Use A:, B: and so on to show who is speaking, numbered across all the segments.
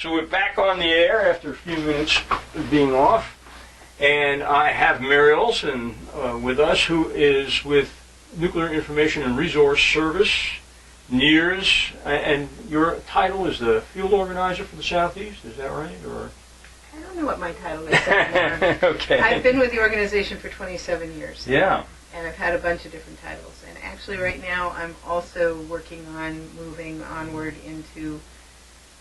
A: So we're back on the air after a few minutes of being off. And I have Mary Olson with us, who is with Nuclear Information and Resource Service, NIRS. And your title is the Field Organizer for the Southeast, is that right? Or
B: I don't know what my title is anymore.
A: Okay.
B: I've been with the organization for 27 years.
A: Yeah.
B: And I've had a bunch of different titles. And actually right now I'm also working on moving onward into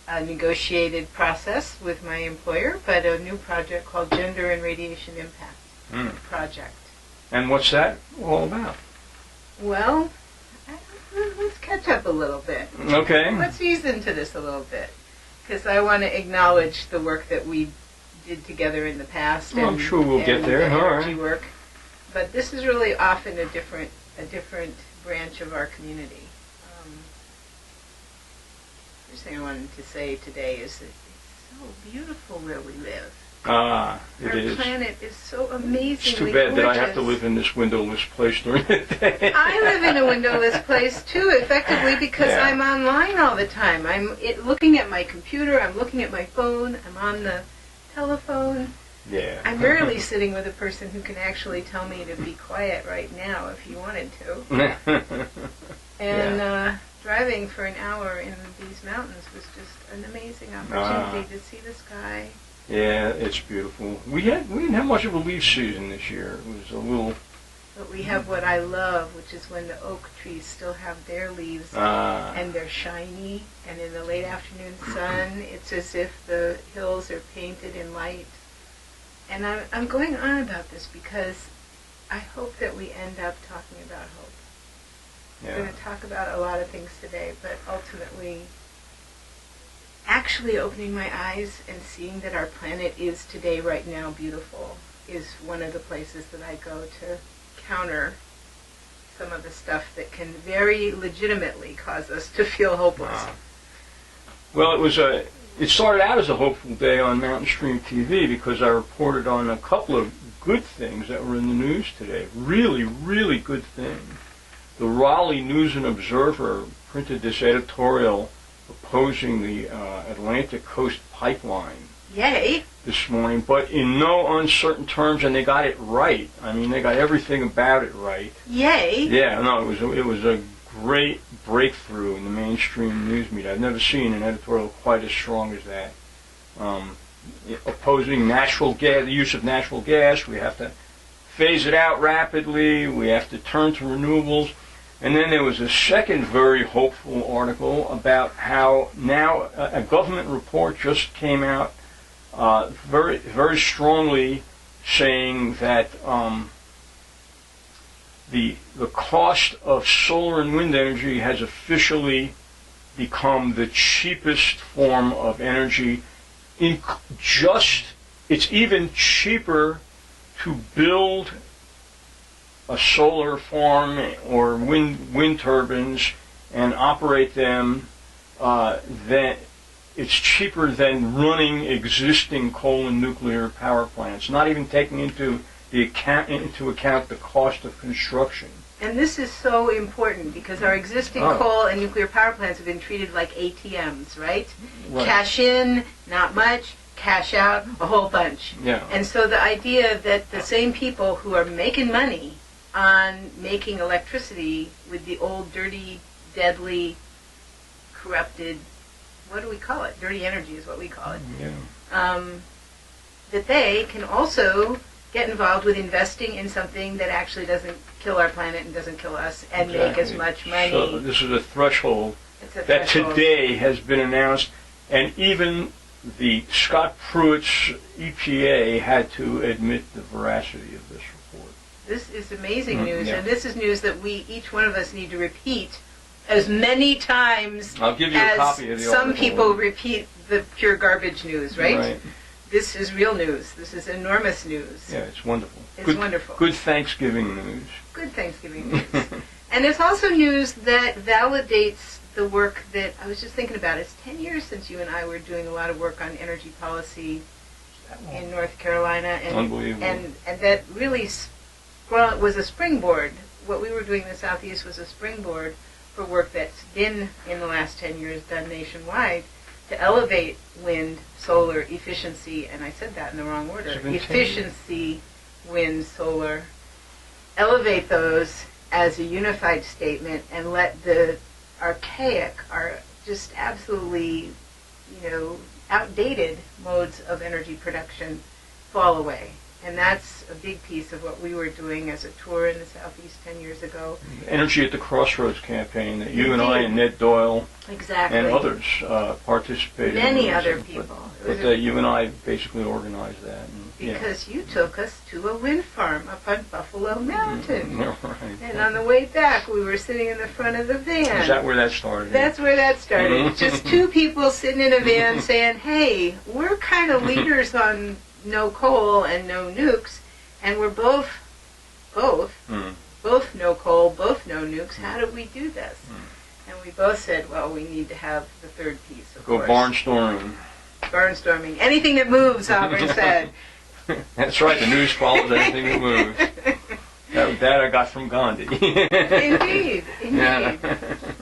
B: a negotiated process with my employer, but a new project called Gender and Radiation Impact Project.
A: And what's that all about?
B: Well, let's catch up a little bit.
A: Okay.
B: Let's ease into this a little bit, because I want to acknowledge the work that we did together in the past.
A: Well, I'm sure we'll get there.
B: The
A: All
B: energy
A: right.
B: work. But this is really often a different branch of our community. First thing I wanted to say today is that it's so beautiful where we live.
A: It is.
B: Our planet is so amazingly
A: It's too bad that I have to
B: gorgeous.
A: live in this windowless place during the day.
B: I live in a windowless place too, effectively, because
A: Yeah.
B: I'm online all the time. I'm looking at my computer, I'm looking at my phone, I'm on the telephone.
A: Yeah.
B: I'm rarely sitting with a person who can actually tell me to be quiet right now if he wanted to. And driving for an hour in these mountains was just an amazing opportunity to see the sky.
A: Yeah, it's beautiful. We didn't have much of a leaf season this year. It was a little.
B: But we have what I love, which is when the oak trees still have their leaves and they're shiny, and in the late afternoon sun, it's as if the hills are painted in light. And I'm going on about this because I hope that we end up talking about hope.
A: Yeah.
B: We're going to talk about a lot of things today, but ultimately, actually opening my eyes and seeing that our planet is today, right now, beautiful, is one of the places that I go to counter some of the stuff that can very legitimately cause us to feel hopeless.
A: Well, it started out as a hopeful day on Mountain Stream TV because I reported on a couple of good things that were in the news today. Really, really good things. The Raleigh News and Observer printed this editorial opposing the Atlantic Coast Pipeline.
B: Yay!
A: This morning, but in no uncertain terms, and they got it right. I mean, they got everything about it right.
B: Yay!
A: Yeah, no, it was a great breakthrough in the mainstream news media. I've never seen an editorial quite as strong as that. Opposing natural gas, the use of natural gas. We have to phase it out rapidly. We have to turn to renewables. And then there was a second very hopeful article about how now a government report just came out very, very strongly saying that the cost of solar and wind energy has officially become the cheapest form of energy. It's even cheaper to build a solar farm or wind turbines and operate them than it's cheaper than running existing coal and nuclear power plants, not even taking into account the cost of construction.
B: And this is so important because our existing coal and nuclear power plants have been treated like ATMs, right? Cash in, not much. Cash out, a whole bunch.
A: Yeah.
B: And so the idea that the same people who are making money on making electricity with the old, dirty, deadly, corrupted, what do we call it? Dirty energy is what we call it.
A: Yeah.
B: That they can also get involved with investing in something that actually doesn't kill our planet and doesn't kill us and make as much money.
A: So this is a threshold that
B: threshold.
A: today has been announced, and even the Scott Pruitt's EPA had to admit the veracity of this report.
B: This is amazing news,
A: yeah.
B: and this is news that each one of us need to repeat as many times
A: I'll give you a copy of the
B: some
A: article.
B: people repeat the pure garbage news, right?
A: Right.
B: This is real news. This is enormous news.
A: Yeah, it's wonderful.
B: It's wonderful.
A: Good Thanksgiving news.
B: Good Thanksgiving news. And it's also news that validates the work that I was just thinking about. It's 10 years since you and I were doing a lot of work on energy policy in North Carolina. And,
A: Unbelievable.
B: And that really was a springboard. What we were doing in the Southeast was a springboard for work that's been, in the last 10 years, done nationwide to elevate wind, solar, efficiency, and I said that in the wrong order, efficiency, wind, solar, elevate those as a unified statement and let the archaic, just absolutely, outdated modes of energy production fall away. And that's a big piece of what we were doing as a tour in the Southeast 10 years ago.
A: Energy at the Crossroads campaign that you and I and Ned Doyle
B: exactly.
A: and others participated in.
B: Many other people.
A: But you and I basically organized that.
B: Because you took us to a wind farm up on Buffalo Mountain.
A: Right.
B: And on the way back, we were sitting in the front of the van.
A: Is that where that started?
B: That's where that started. Just two people sitting in a van saying, hey, we're kind of leaders on no coal and no nukes, and we're both no coal, both no nukes. How do we do this? And we both said, well, we need to have the third piece, of course.
A: Go barnstorming.
B: Barnstorming. Anything that moves, Avram said.
A: That's right, the news follows anything that moves. That I got from Gandhi.
B: Indeed.
A: Yeah.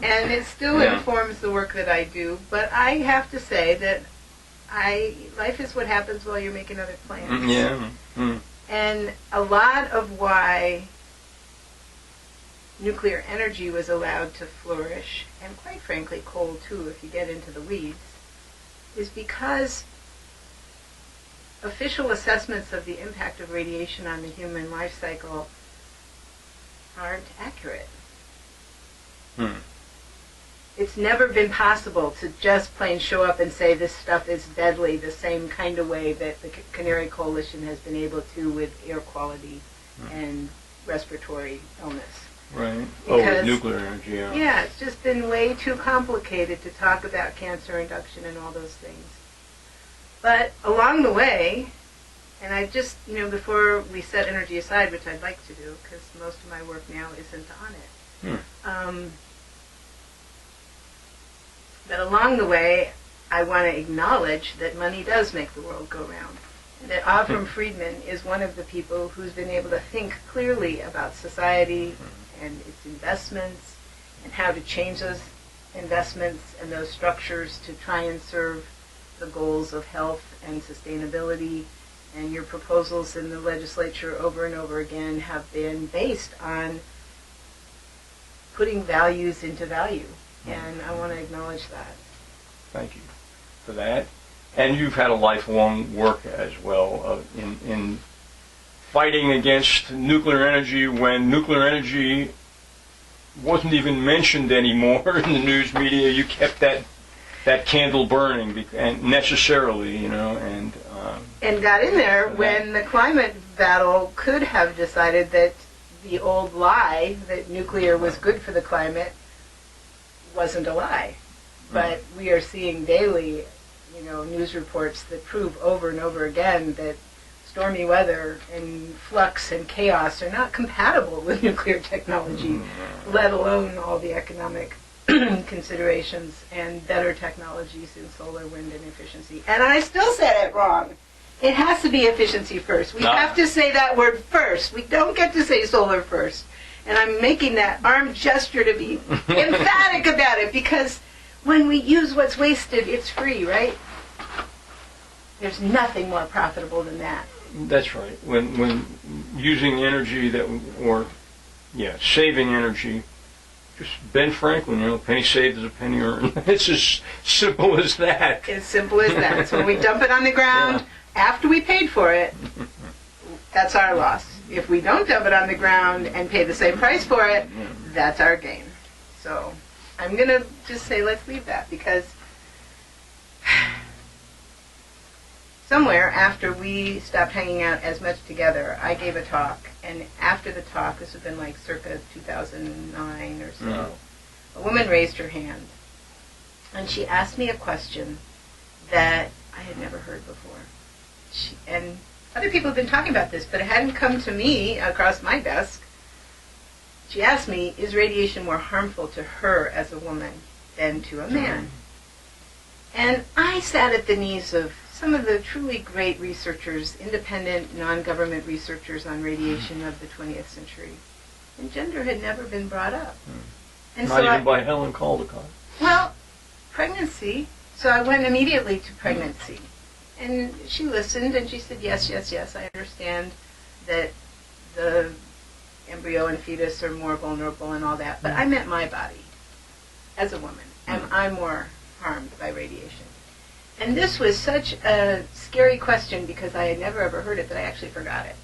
B: And it still informs the work that I do, but I have to say that life is what happens while you're making other plans. And a lot of why nuclear energy was allowed to flourish, and quite frankly coal too if you get into the weeds, is because official assessments of the impact of radiation on the human life cycle aren't accurate. It's never been possible to just plain show up and say this stuff is deadly the same kind of way that the Canary Coalition has been able to with air quality and respiratory illness.
A: Right.
B: Because,
A: with nuclear energy,
B: yeah, it's just been way too complicated to talk about cancer induction and all those things. But along the way, and I just, before we set energy aside, which I'd like to do, because most of my work now isn't on it, but along the way, I want to acknowledge that money does make the world go round. And that Avram Friedman is one of the people who's been able to think clearly about society and its investments and how to change those investments and those structures to try and serve the goals of health and sustainability. And your proposals in the legislature over and over again have been based on putting values into value. And I want to acknowledge that.
A: Thank you for that. And you've had a lifelong work as well in fighting against nuclear energy when nuclear energy wasn't even mentioned anymore in the news media. You kept that candle burning and necessarily, and
B: got in there when the climate battle could have decided that the old lie that nuclear was good for the climate wasn't a lie. But we are seeing daily, news reports that prove over and over again that stormy weather and flux and chaos are not compatible with nuclear technology, let alone all the economic considerations and better technologies in solar, wind, and efficiency. And I still said it wrong. It has to be efficiency first. We have to say that word first. We don't get to say solar first. And I'm making that arm gesture to be emphatic about it, because when we use what's wasted, it's free, right? There's nothing more profitable than that.
A: That's right. When using energy saving energy, just Ben Franklin, penny saved is a penny earned. It's as simple as that.
B: As simple as that. So when we dump it on the ground after we paid for it, that's our loss. If we don't dump it on the ground and pay the same price for it, that's our gain. So I'm going to just say let's leave that, because somewhere after we stopped hanging out as much together, I gave a talk. And after the talk, this would have been like circa 2009 or so, a woman raised her hand. And she asked me a question that I had never heard before. And other people have been talking about this, but it hadn't come to me across my desk. She asked me, is radiation more harmful to her as a woman than to a man? And I sat at the knees of some of the truly great researchers, independent, non-government researchers on radiation of the 20th century. And gender had never been brought up. And
A: Not even by Helen Caldicott.
B: Well, pregnancy So I went immediately to pregnancy. And she listened and she said, yes, yes, yes, I understand that the embryo and fetus are more vulnerable and all that. But I meant my body as a woman. Am I more harmed by radiation? And this was such a scary question because I had never ever heard it that I actually forgot it.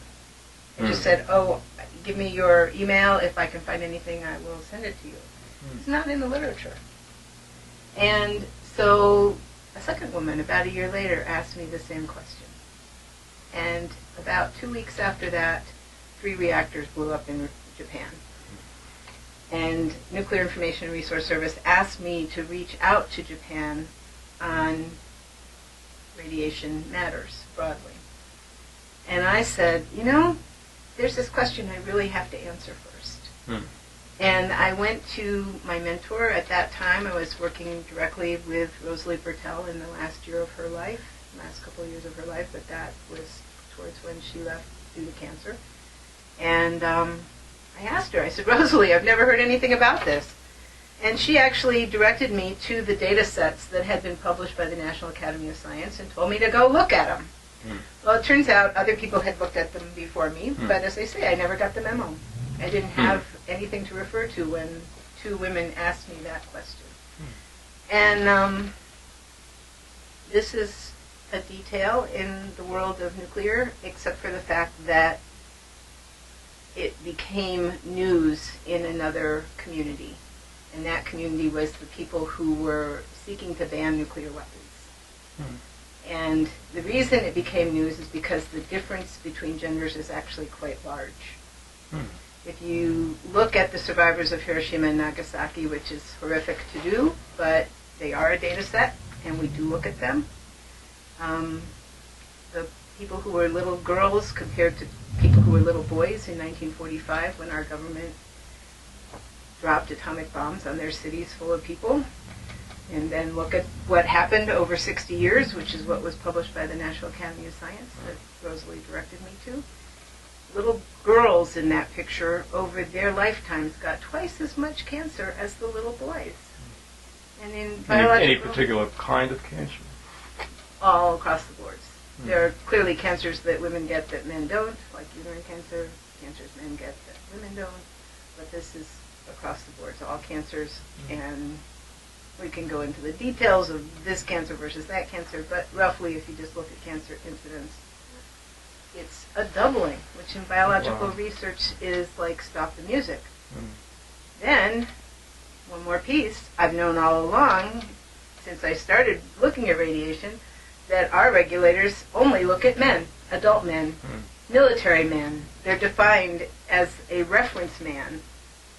B: I just said, oh, give me your email. If I can find anything, I will send it to you. It's not in the literature. And so a second woman, about a year later, asked me the same question. And about 2 weeks after that, 3 reactors blew up in Japan. And Nuclear Information and Resource Service asked me to reach out to Japan on radiation matters broadly. And I said, you know, there's this question I really have to answer first. And I went to my mentor. At that time, I was working directly with Rosalie Bertell in the last year of her life, last couple of years of her life, but that was towards when she left due to cancer. And I asked her, I said, Rosalie, I've never heard anything about this. And she actually directed me to the data sets that had been published by the National Academy of Science and told me to go look at them. Well, it turns out other people had looked at them before me, but as I say, I never got the memo. I didn't have anything to refer to when 2 women asked me that question. And this is a detail in the world of nuclear, except for the fact that it became news in another community. And that community was the people who were seeking to ban nuclear weapons. And the reason it became news is because the difference between genders is actually quite large. If you look at the survivors of Hiroshima and Nagasaki, which is horrific to do, but they are a data set, and we do look at them. The people who were little girls compared to people who were little boys in 1945 when our government dropped atomic bombs on their cities full of people. And then look at what happened over 60 years, which is what was published by the National Academy of Science that Rosalie directed me to. Little girls in that picture over their lifetimes got twice as much cancer as the little boys. And in biological...
A: Any particular kind of cancer?
B: All across the boards. There are clearly cancers that women get that men don't, like uterine cancer, cancers men get that women don't, but this is across the board, so all cancers, and we can go into the details of this cancer versus that cancer, but roughly if you just look at cancer incidence, it's a doubling, which in biological research is like stop the music. Then, one more piece, I've known all along, since I started looking at radiation, that our regulators only look at men, adult men, military men. They're defined as a reference man,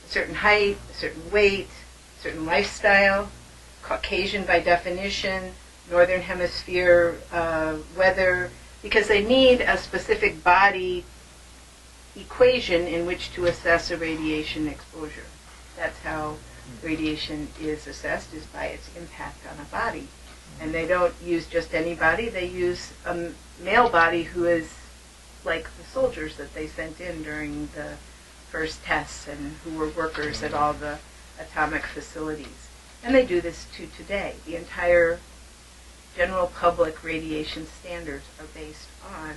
B: a certain height, a certain weight, a certain lifestyle, Caucasian by definition, Northern Hemisphere weather, because they need a specific body equation in which to assess a radiation exposure. That's how radiation is assessed, is by its impact on a body. And they don't use just any body, they use a male body who is like the soldiers that they sent in during the first tests and who were workers at all the atomic facilities. And they do this to today. The entire general public radiation standards are based on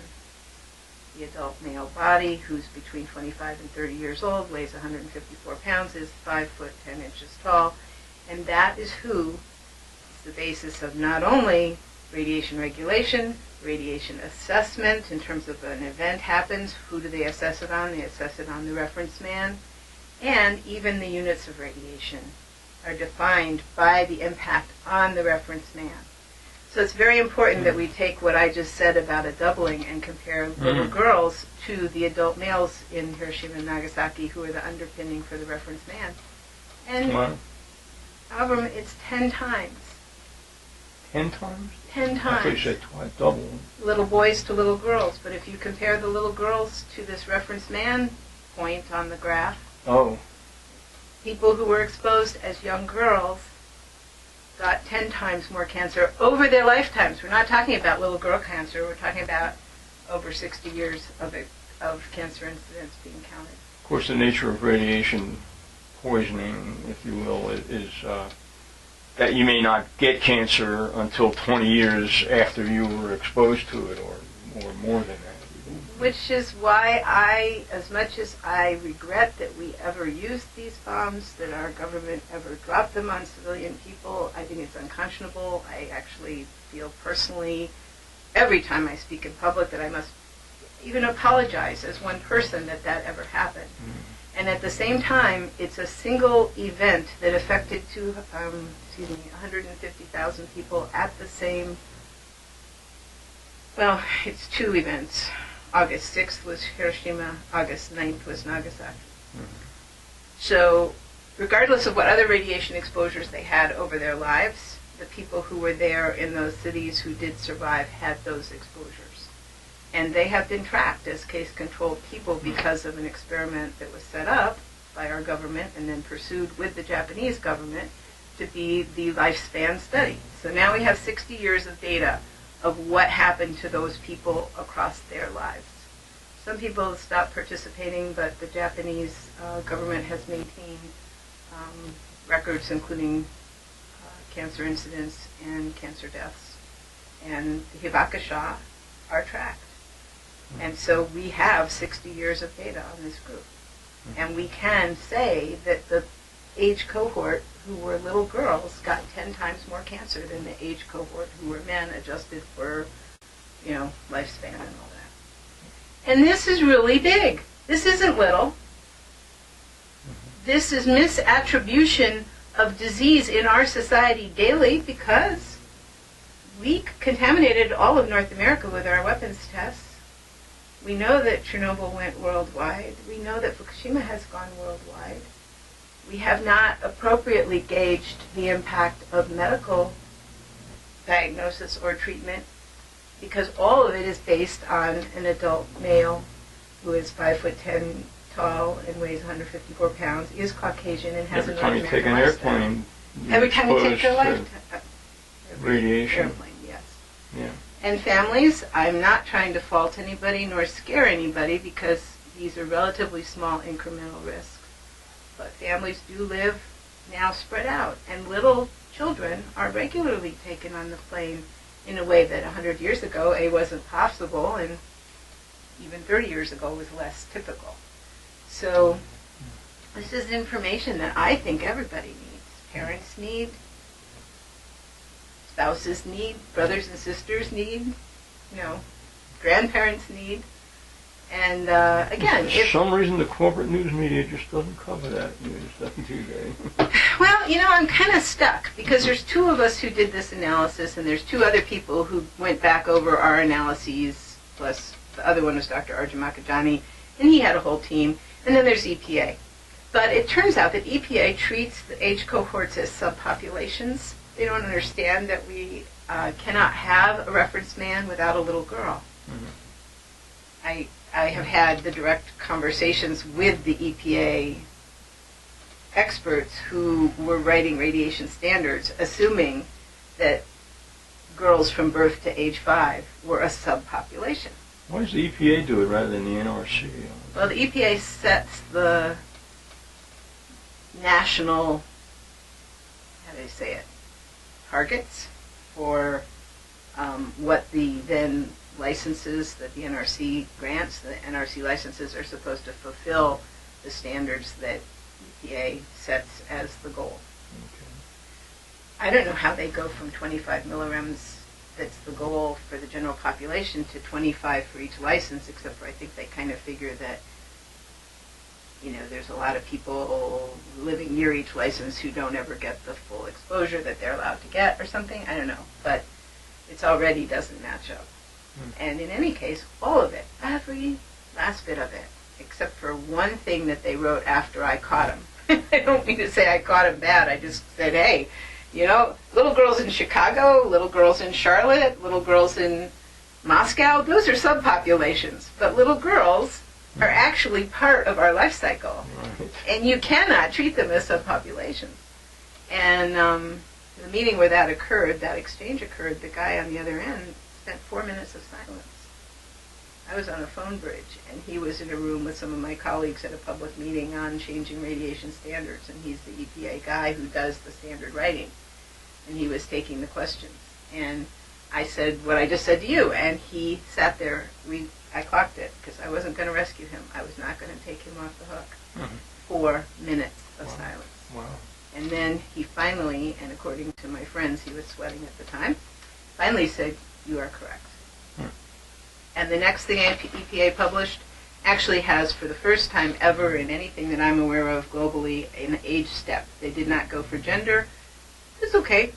B: the adult male body, who's between 25 and 30 years old, weighs 154 pounds, is 5 foot 10 inches tall, and that is who is the basis of not only radiation regulation, radiation assessment in terms of an event happens, who do they assess it on? They assess it on the reference man, and even the units of radiation are defined by the impact on the reference man. So it's very important that we take what I just said about a doubling and compare little girls to the adult males in Hiroshima and Nagasaki who are the underpinning for the reference man. And Avram, it's 10 times.
A: 10 times?
B: 10 times.
A: I thought you said twice, double.
B: Little boys to little girls. But if you compare the little girls to this reference man point on the graph, people who were exposed as young girls got 10 times more cancer over their lifetimes. We're not talking about little girl cancer. We're talking about over 60 years of cancer incidents being counted.
A: Of course, the nature of radiation poisoning, if you will, is that you may not get cancer until 20 years after you were exposed to it, or more than that.
B: Which is why as much as I regret that we ever used these bombs, that our government ever dropped them on civilian people, I think it's unconscionable. I actually feel personally, every time I speak in public, that I must even apologize as one person that ever happened. And at the same time, it's a single event that affected 150,000 people at the same, well, it's two events. August 6th was Hiroshima, August 9th was Nagasaki. So, regardless of what other radiation exposures they had over their lives, the people who were there in those cities who did survive had those exposures. And they have been tracked as case-controlled people because of an experiment that was set up by our government and then pursued with the Japanese government to be the lifespan study. So now we have 60 years of data of what happened to those people across their lives. Some people stopped participating, but the Japanese government has maintained records including cancer incidents and cancer deaths. And the Hibakusha are tracked. And so we have 60 years of data on this group. And we can say that the age cohort who were little girls got 10 times more cancer than the age cohort who were men, adjusted for, lifespan and all that. And this is really big. This isn't little. This is misattribution of disease in our society daily because we contaminated all of North America with our weapons tests. We know that Chernobyl went worldwide. We know that Fukushima has gone worldwide. We have not appropriately gauged the impact of medical diagnosis or treatment because all of it is based on an adult male who is 5'10" tall and weighs 154 pounds, is Caucasian, and has
A: every time you take an
B: lifestyle.
A: airplane,
B: Every time you take your lifetime.
A: Radiation.
B: Airplane, yes.
A: Yeah.
B: And families, I'm not trying to fault anybody nor scare anybody because these are relatively small incremental risks. But families do live now spread out, and little children are regularly taken on the plane in a way that 100 years ago, wasn't possible, and even 30 years ago was less typical. So this is information that I think everybody needs. Parents need, spouses need, brothers and sisters need, grandparents need. And again,
A: for some reason the corporate news media just doesn't cover that news, doesn't they?
B: Well, I'm kind of stuck because there's two of us who did this analysis, and there's two other people who went back over our analyses, plus the other one was Dr. Arjun Makajani, and he had a whole team. And then there's EPA. But it turns out that EPA treats the age cohorts as subpopulations. They don't understand that we cannot have a reference man without a little girl. Mm-hmm. I have had the direct conversations with the EPA experts who were writing radiation standards, assuming that girls from birth to age 5 were a subpopulation.
A: Why does the EPA do it rather than the NRC?
B: Well, the EPA sets the national, targets for what the then licenses that the NRC grants. The NRC licenses are supposed to fulfill the standards that EPA sets as the goal.
A: Okay.
B: I don't know how they go from 25 millirems, that's the goal for the general population, to 25 for each license, except for I think they kind of figure that, there's a lot of people living near each license who don't ever get the full exposure that they're allowed to get or something. I don't know. But it already doesn't match up. And in any case, all of it, every last bit of it, except for one thing that they wrote after I caught him. I don't mean to say I caught him bad. I just said, hey, little girls in Chicago, little girls in Charlotte, little girls in Moscow, those are subpopulations. But little girls are actually part of our life cycle. Right. And you cannot treat them as subpopulations. And the meeting where that exchange occurred, the guy on the other end spent 4 minutes of silence. I was on a phone bridge, and he was in a room with some of my colleagues at a public meeting on changing radiation standards, and he's the EPA guy who does the standard writing. and he was taking the questions. And I said what I just said to you, and he sat there. I clocked it because I wasn't going to rescue him. I was not going to take him off the hook.
A: Mm-hmm.
B: 4 minutes of
A: Wow.
B: silence.
A: Wow.
B: And then he finally, and according to my friends, he was sweating at the time, finally said, "You are correct." And the next thing EPA published actually has, for the first time ever in anything that I'm aware of globally, an age step. They did not go for gender. It's okay.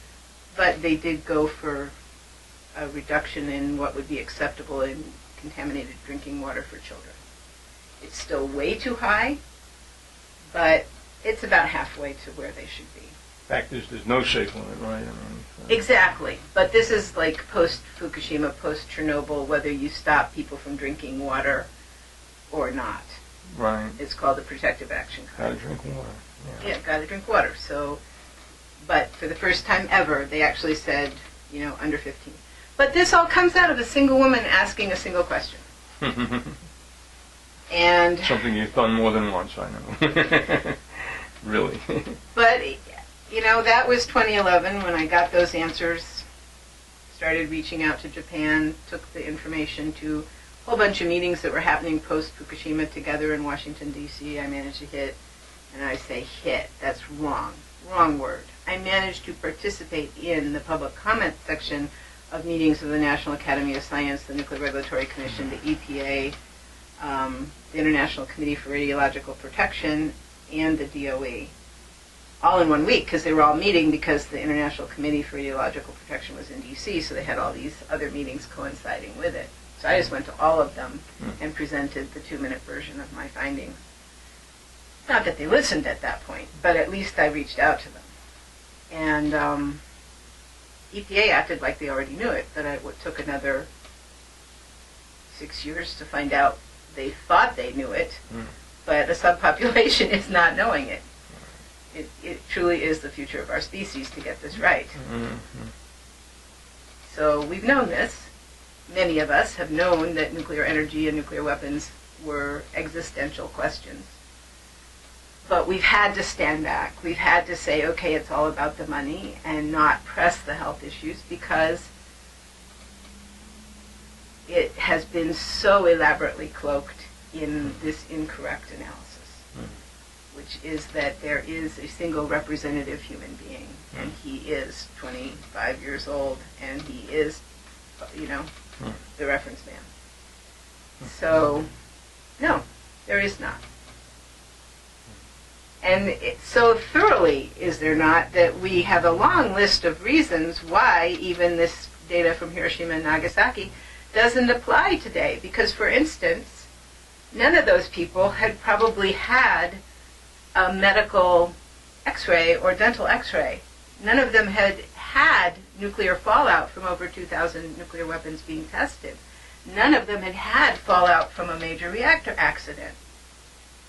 B: But they did go for a reduction in what would be acceptable in contaminated drinking water for children. It's still way too high, but it's about halfway to where they should be.
A: Fact is, there's no safe limit, right? I mean,
B: Exactly. But this is like post-Fukushima, post-Chernobyl, whether you stop people from drinking water or not.
A: right.
B: It's called the Protective Action Card.
A: Gotta drink water.
B: Yeah, gotta drink water. So, but for the first time ever, they actually said, under 15. But this all comes out of a single woman asking a single question. And
A: Something you've done more than once, I know. Really.
B: but that was 2011 when I got those answers, started reaching out to Japan, took the information to a whole bunch of meetings that were happening post-Fukushima together in Washington, D.C. I managed to hit, and I say hit, that's wrong word. I managed to participate in the public comment section of meetings of the National Academy of Science, the Nuclear Regulatory Commission, the EPA, the International Committee for Radiological Protection, and the DOE. All in 1 week, because they were all meeting because the International Committee for Radiological Protection was in D.C., so they had all these other meetings coinciding with it. So I just went to all of them and presented the 2-minute version of my findings. Not that they listened at that point, but at least I reached out to them. And EPA acted like they already knew it, but it took another 6 years to find out they thought they knew it, but a subpopulation is not knowing it. It truly is the future of our species to get this right.
A: Mm-hmm.
B: So we've known this. Many of us have known that nuclear energy and nuclear weapons were existential questions. But we've had to stand back. We've had to say, okay, it's all about the money and not press the health issues because it has been so elaborately cloaked in this incorrect analysis, which is that there is a single representative human being, and he is 25 years old, and he is, the reference man. So, no, there is not. And so thoroughly is there not that we have a long list of reasons why even this data from Hiroshima and Nagasaki doesn't apply today. Because, for instance, none of those people had probably had a medical x-ray or dental x-ray. None of them had had nuclear fallout from over 2,000 nuclear weapons being tested. None of them had had fallout from a major reactor accident.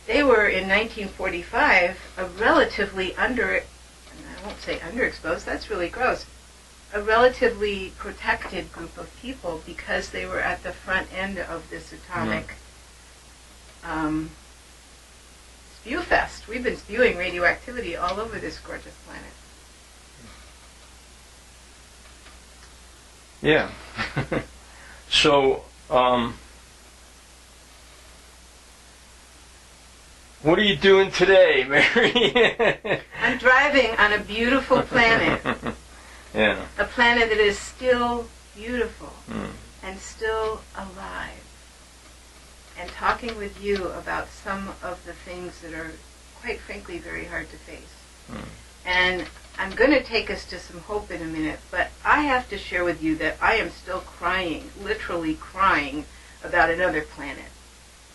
B: They were, in 1945, a relatively I won't say underexposed, that's really gross, a relatively protected group of people because they were at the front end of this atomic spew fest. We've been spewing radioactivity all over this gorgeous planet.
A: Yeah. So, what are you doing today, Mary?
B: I'm driving on a beautiful planet.
A: Yeah.
B: A planet that is still beautiful and still alive. And talking with you about some of the things that are, quite frankly, very hard to face. And I'm going to take us to some hope in a minute, but I have to share with you that I am still crying, literally crying, about another planet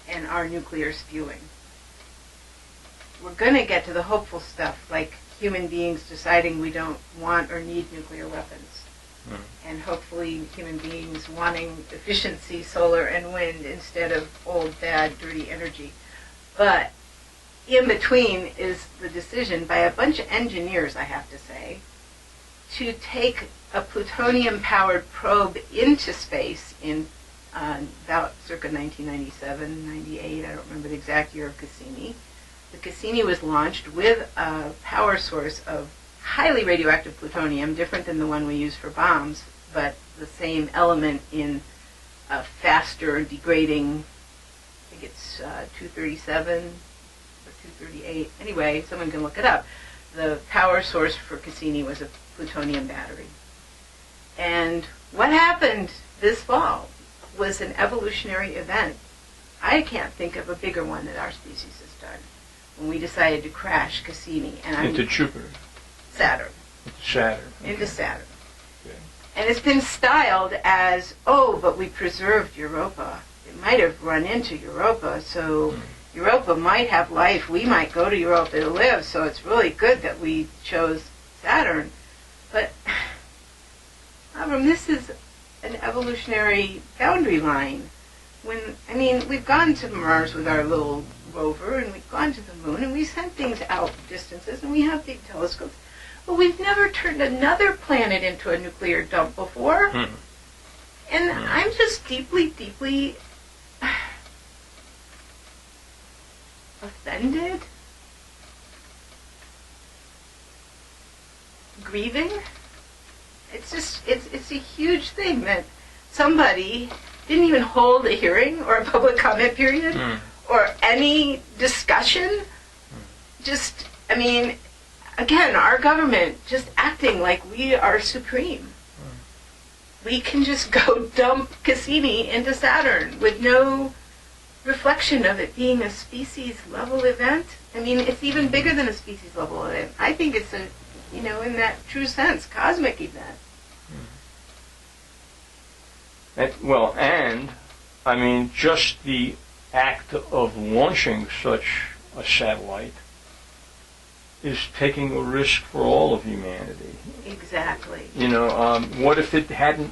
B: and our nuclear spewing. We're going to get to the hopeful stuff, like human beings deciding we don't want or need nuclear weapons. And hopefully human beings wanting efficiency, solar and wind, instead of old, bad, dirty energy. But in between is the decision by a bunch of engineers, I have to say, to take a plutonium-powered probe into space in about circa 1997, 98, I don't remember the exact year of Cassini. The Cassini was launched with a power source of highly radioactive plutonium, different than the one we use for bombs, but the same element in a faster degrading, I think it's 237 or 238. Anyway, someone can look it up. The power source for Cassini was a plutonium battery. And what happened this fall was an evolutionary event. I can't think of a bigger one that our species has done. When we decided to crash Cassini. And
A: into Jupiter.
B: Saturn.
A: Saturn. Okay.
B: Into Saturn.
A: Okay.
B: And it's been styled as, oh, but we preserved Europa. It might have run into Europa, so Europa might have life. We might go to Europa to live, so it's really good that we chose Saturn. But, Avram, this is an evolutionary boundary line. We've gone to Mars with our little rover, and we've gone to the moon, and we sent things out distances, and we have big telescopes. But we've never turned another planet into a nuclear dump before. And I'm just deeply, deeply offended, grieving. It's a huge thing that somebody didn't even hold a hearing or a public comment period or any discussion. Again, our government just acting like we are supreme. We can just go dump Cassini into Saturn with no reflection of it being a species-level event. It's even bigger than a species-level event. I think it's a, in that true sense, cosmic event.
A: Just the act of launching such a satellite is taking a risk for all of humanity.
B: Exactly.
A: What if it hadn't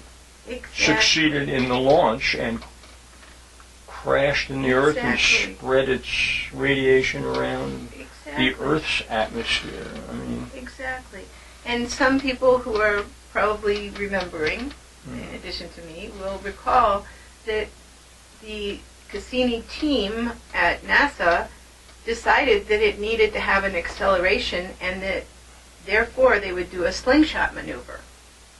A: succeeded in the launch and crashed in the Earth and spread its radiation around the Earth's atmosphere?
B: Exactly. And some people who are probably remembering, in addition to me, will recall that the Cassini team at NASA decided that it needed to have an acceleration and that therefore they would do a slingshot maneuver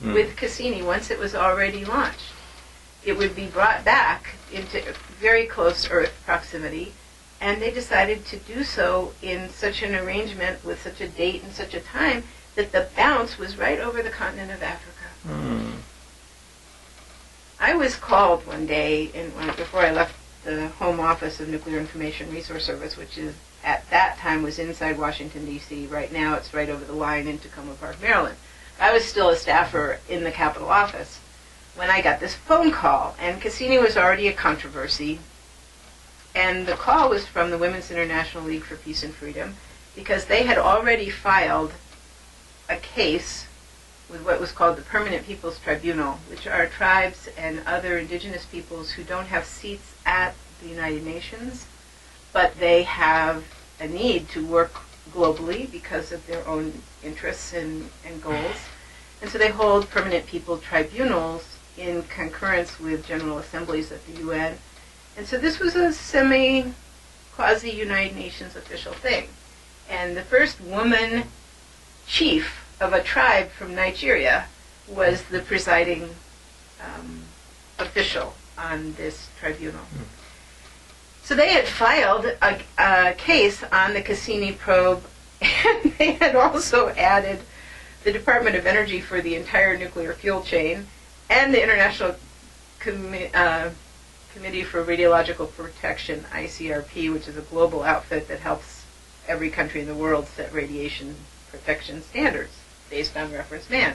B: with Cassini once it was already launched. It would be brought back into very close Earth proximity, and they decided to do so in such an arrangement with such a date and such a time that the bounce was right over the continent of Africa. I was called one day before I left the home office of Nuclear Information Resource Service, which is at that time was inside Washington, D.C. Right now it's right over the line in Tacoma Park, Maryland. I was still a staffer in the Capitol office when I got this phone call, and Cassini was already a controversy, and the call was from the Women's International League for Peace and Freedom because they had already filed a case with what was called the Permanent Peoples Tribunal, which are tribes and other indigenous peoples who don't have seats at the United Nations, but they have a need to work globally because of their own interests and goals. And so they hold permanent people tribunals in concurrence with General Assemblies at the UN. And so this was a quasi-United Nations official thing. And the first woman chief of a tribe from Nigeria was the presiding official on this tribunal. So they had filed a case on the Cassini probe, and they had also added the Department of Energy for the entire nuclear fuel chain and the International Committee for Radiological Protection, ICRP, which is a global outfit that helps every country in the world set radiation protection standards based on reference man.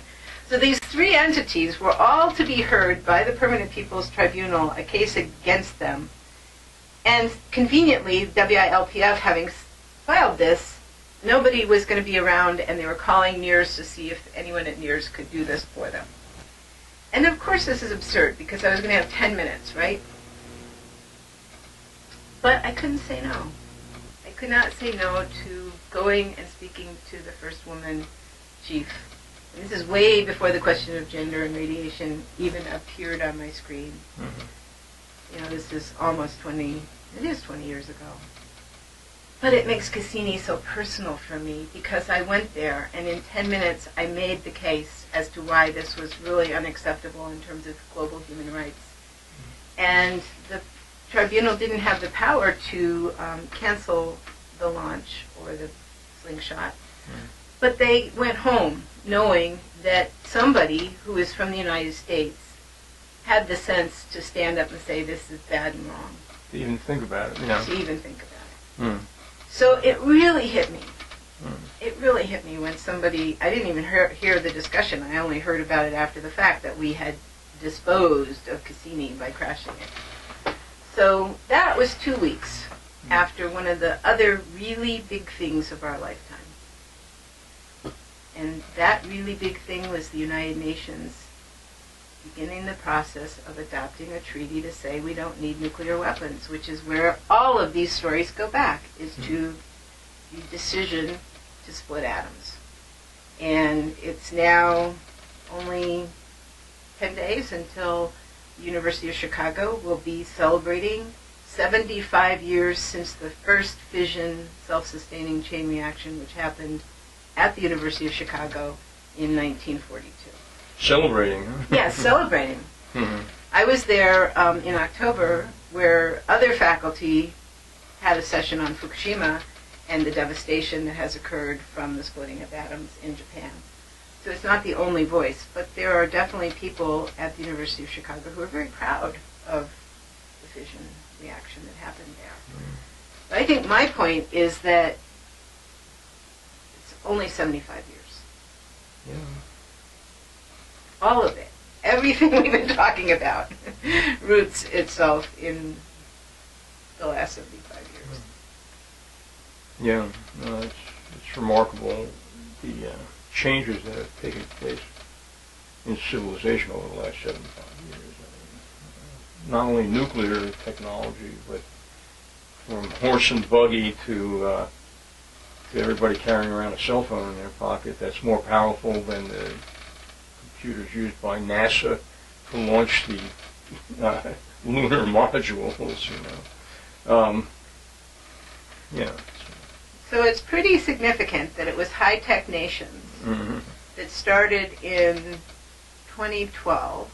B: So these three entities were all to be heard by the Permanent Peoples Tribunal, a case against them. And conveniently, WILPF having filed this, nobody was going to be around, and they were calling NIRS to see if anyone at NIRS could do this for them. And of course this is absurd, because I was going to have 10 minutes, right? But I couldn't say no. I could not say no to going and speaking to the first woman chief. And this is way before the question of gender and radiation even appeared on my screen. This is almost 20 years ago. But it makes Cassini so personal for me because I went there and in 10 minutes I made the case as to why this was really unacceptable in terms of global human rights. And the tribunal didn't have the power to cancel the launch or the slingshot, but they went home knowing that somebody who is from the United States had the sense to stand up and say this is bad and wrong.
A: To even think about it, you know.
B: To even think about it. So it really hit me. It really hit me when somebody, I didn't even hear the discussion, I only heard about it after the fact that we had disposed of Cassini by crashing it. So that was 2 weeks after one of the other really big things of our lifetime. And that really big thing was the United Nations beginning the process of adopting a treaty to say we don't need nuclear weapons, which is where all of these stories go back, is to the decision to split atoms. And it's now only 10 days until the University of Chicago will be celebrating 75 years since the first fission self-sustaining chain reaction, which happened at the University of Chicago in 1942.
A: Celebrating, huh?
B: Yes, celebrating. I was there in October where other faculty had a session on Fukushima and the devastation that has occurred from the splitting of atoms in Japan. So it's not the only voice, but there are definitely people at the University of Chicago who are very proud of the fission reaction that happened there. But I think my point is that it's only 75 years.
A: Yeah.
B: All of it, everything we've been talking about, roots itself in the last 75 years.
A: Yeah, no, it's remarkable the changes that have taken place in civilization over the last 75 years. I mean, not only nuclear technology, but from horse and buggy to everybody carrying around a cell phone in their pocket that's more powerful than the computers used by NASA to launch the lunar modules, you know. Yeah.
B: So it's pretty significant that it was high-tech nations that started in 2012,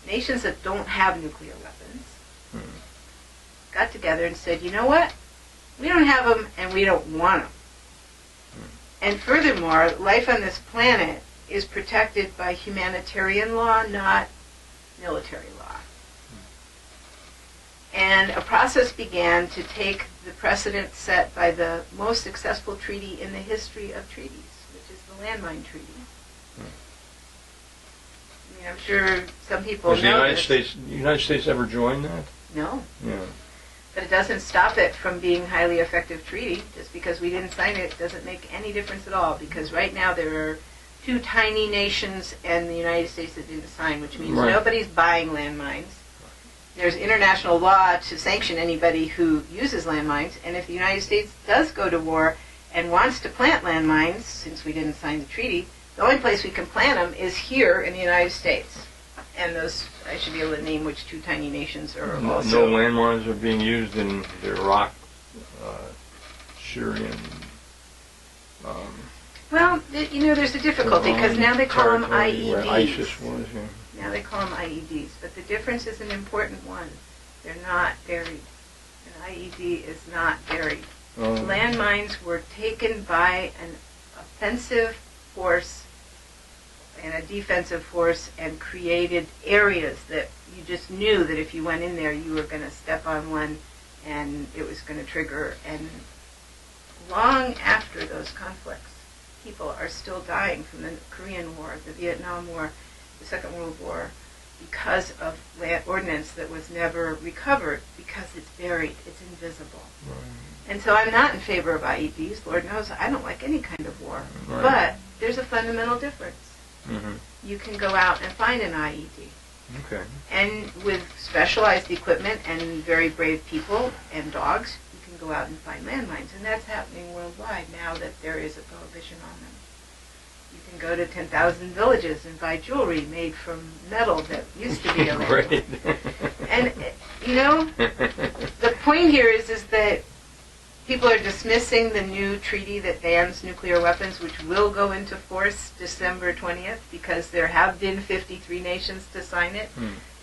B: nations that don't have nuclear weapons, got together and said, you know what? We don't have them and we don't want them. And furthermore, life on this planet is protected by humanitarian law, not military law. And a process began to take the precedent set by the most successful treaty in the history of treaties, which is the Landmine Treaty. I mean, I'm sure some people
A: Has
B: know
A: the United States ever joined that?
B: No.
A: Yeah.
B: But it doesn't stop it from being a highly effective treaty. Just because we didn't sign it doesn't make any difference at all, because right now there are 2 tiny nations and the United States that didn't sign, which means nobody's buying landmines. There's international law to sanction anybody who uses landmines, and if the United States does go to war and wants to plant landmines, since we didn't sign the treaty, the only place we can plant them is here in the United States. And those, I should be able to name which 2 tiny nations are also...
A: No landmines are being used in the Iraq, Syrian...
B: well, you know, there's a difficulty, because now they call them IEDs.
A: Where ISIS was, yeah.
B: Now they call them IEDs, but the difference is an important one. They're not buried. An IED is not buried. Landmines were taken by an offensive force and a defensive force and created areas that you just knew that if you went in there you were going to step on one and it was going to trigger. And long after those conflicts, people are still dying from the Korean War, the Vietnam War, the Second World War, because of ordnance that was never recovered, because it's buried, it's invisible. And so I'm not in favor of IEDs. Lord knows I don't like any kind of war. But there's a fundamental difference. You can go out and find an IED.
A: Okay.
B: And with specialized equipment and very brave people and dogs, you can go out and find landmines. And that's happening worldwide now that there is a prohibition on them. You can go to 10,000 villages and buy jewelry made from metal that used to be a landmine. And, you know, the point here is that people people are dismissing the new treaty that bans nuclear weapons, which will go into force December 20th, because there have been 53 nations to sign it.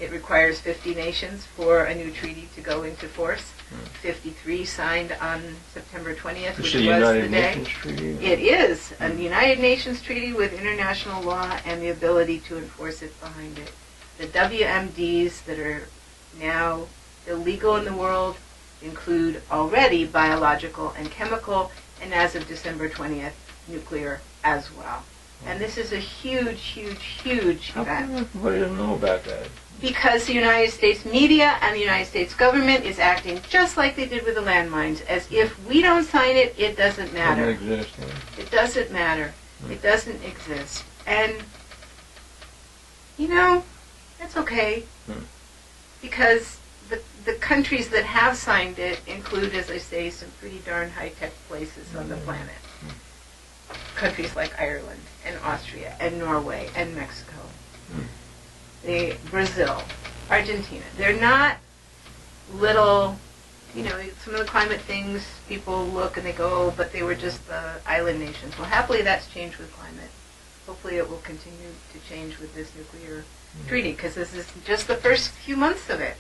B: It requires 50 nations for a new treaty to go into force. 53 signed on September 20th, which was the
A: United
B: day.
A: Nations treaty?
B: It is a United Nations treaty with international law and the ability to enforce it behind it. The WMDs that are now illegal in the world include already biological and chemical, and as of December 20th, nuclear as well. And this is a huge, huge, huge
A: How
B: event.
A: come everybody doesn't know about that?
B: Because the United States media and the United States government is acting just like they did with the landmines, as if we don't sign it, it doesn't matter.
A: Doesn't exist, yeah.
B: It doesn't matter. It doesn't exist. And, you know, that's okay. Because the countries that have signed it include, as I say, some pretty darn high-tech places on the planet. Countries like Ireland and Austria and Norway and Mexico. Brazil, Argentina. They're not little, you know, some of the climate things, people look and they go, oh, but they were just the island nations. Well, happily that's changed with climate. Hopefully it will continue to change with this nuclear treaty, because this is just the first few months of it.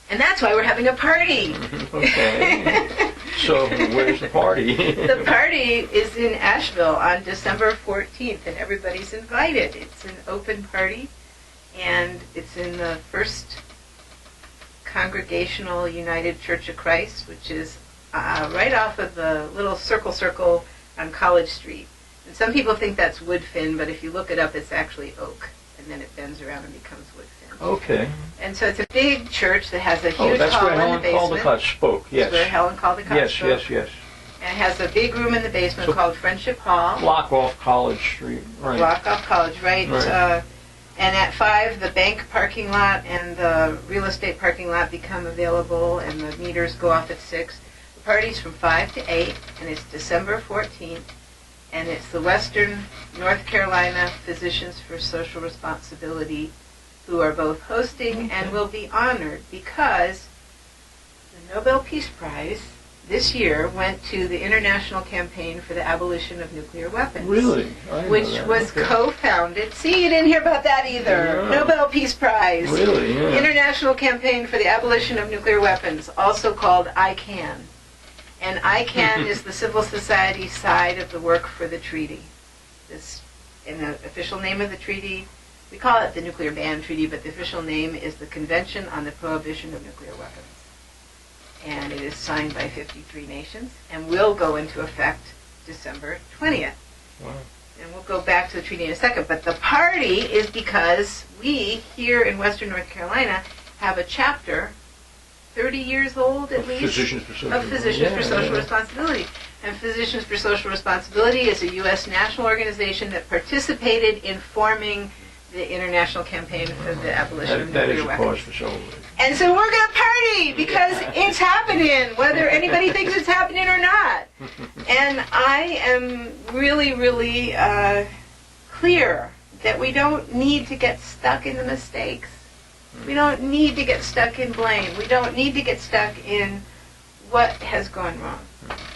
B: And that's why we're having a party.
A: Okay. So where's the party?
B: The party is in Asheville on December 14th, and everybody's invited. It's an open party, and it's in the First Congregational United Church of Christ, which is right off of the little circle on College Street. And some people think that's woodfin, but if you look it up, it's actually oak, and then it bends around and becomes woodfin.
A: Okay.
B: And so it's a big church that has a huge
A: that's
B: hall
A: where
B: in the
A: Helen
B: basement.
A: Caldecott spoke, yes.
B: That's where Helen Caldecott spoke.
A: Yes.
B: And it has a big room in the basement
A: So-
B: called Friendship Hall.
A: Block off College Street, right.
B: Block off College, right?
A: Right.
B: And at 5, the bank parking lot and the real estate parking lot become available, and the meters go off at 6. The party's from 5 to 8, and it's December 14th, and it's the Western North Carolina Physicians for Social Responsibility who are both hosting and will be honored, because the Nobel Peace Prize this year went to the International Campaign for the Abolition of Nuclear Weapons.
A: Really? I didn't
B: Which
A: know that.
B: was
A: Okay.
B: co-founded. See, you didn't hear about that either.
A: Yeah.
B: Nobel Peace Prize.
A: Really, yeah.
B: International Campaign for the Abolition of Nuclear Weapons, also called ICAN. And ICAN is the civil society side of the work for the treaty. This, in the official name of the treaty, we call it the Nuclear Ban Treaty, but the official name is the Convention on the Prohibition of Nuclear Weapons. And it is signed by 53 nations and will go into effect December 20th.
A: Wow.
B: And we'll go back to the treaty in a second. But the party is because we, here in Western North Carolina, have a chapter, 30 years old at least,
A: Physicians for Social
B: of Physicians for Social
A: yeah.
B: Responsibility. And Physicians for Social Responsibility is a U.S. national organization that participated in forming the International Campaign for the Abolition of
A: That is
B: Nuclear
A: a
B: Weapons.
A: cause for celebration.
B: And so we're going to party because it's happening, whether anybody thinks it's happening or not. And I am really, really clear that we don't need to get stuck in the mistakes. We don't need to get stuck in blame. We don't need to get stuck in what has gone wrong.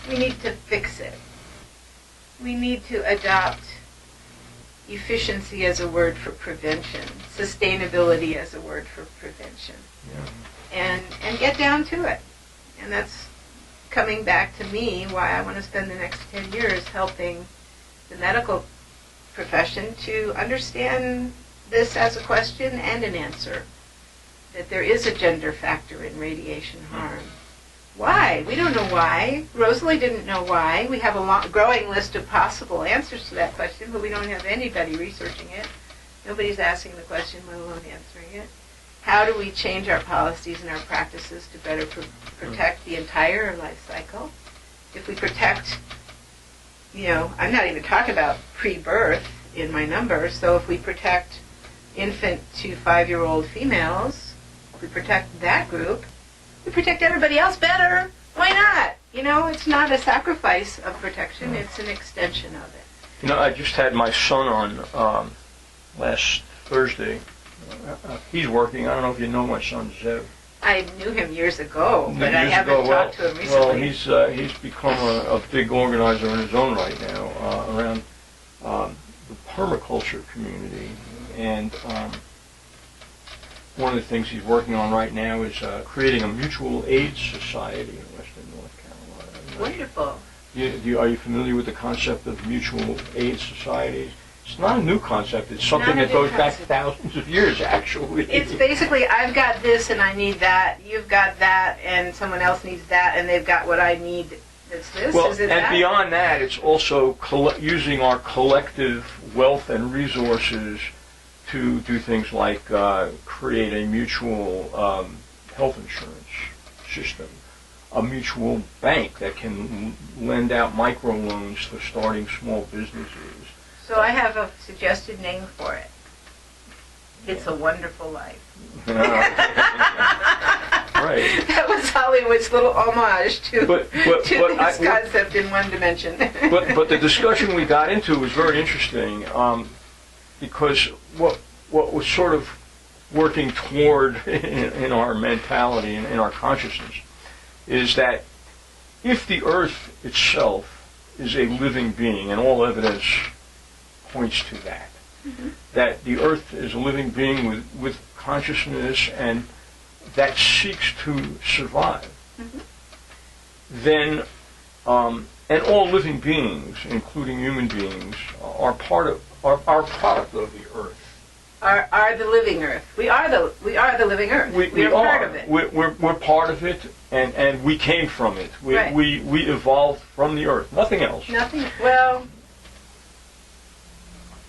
B: We need to fix it. We need to adopt efficiency as a word for prevention, sustainability as a word for prevention, and get down to it. And that's coming back to me why I want to spend the next 10 years helping the medical profession to understand this as a question and an answer, that there is a gender factor in radiation harm. Why? We don't know why. Rosalie didn't know why. We have a growing list of possible answers to that question, but we don't have anybody researching it. Nobody's asking the question, let alone answering it. How do we change our policies and our practices to better protect the entire life cycle? If we protect, I'm not even talking about pre-birth in my numbers, so if we protect infant to 5-year-old females, if we protect that group, we protect everybody else better. Why not? It's not a sacrifice of protection, it's an extension of it.
A: I just had my son on last Thursday. He's working. I don't know if you know my son, Zev.
B: I knew him years ago, but I
A: Years
B: haven't
A: ago,
B: talked to him recently.
A: Well, he's become a big organizer in his own right now around the permaculture community, and one of the things he's working on right now is creating a mutual aid society in western North Carolina.
B: Wonderful.
A: Are you familiar with the concept of mutual aid societies? It's not a new concept. It's something that goes back thousands of years, actually.
B: It's basically, I've got this and I need that, you've got that, and someone else needs that, and they've got what I need that's this?
A: Well,
B: Is it
A: and
B: that?
A: beyond that, it's also using our collective wealth and resources to do things like create a mutual health insurance system, a mutual bank that can lend out microloans for starting small businesses.
B: So I have a suggested name for it. It's a Wonderful Life.
A: Right.
B: That was Hollywood's little homage to this
A: I,
B: concept in one dimension.
A: but the discussion we got into was very interesting because what was sort of working toward in our mentality and in our consciousness is that if the earth itself is a living being, and all evidence points to that, that the earth is a living being with consciousness and that seeks to survive, then, and all living beings, including human beings, are product of the earth.
B: Are the living earth. We are the living earth. We are part of it.
A: We're part of it, and we came from it. We evolved from the earth. Nothing else.
B: Nothing. Well,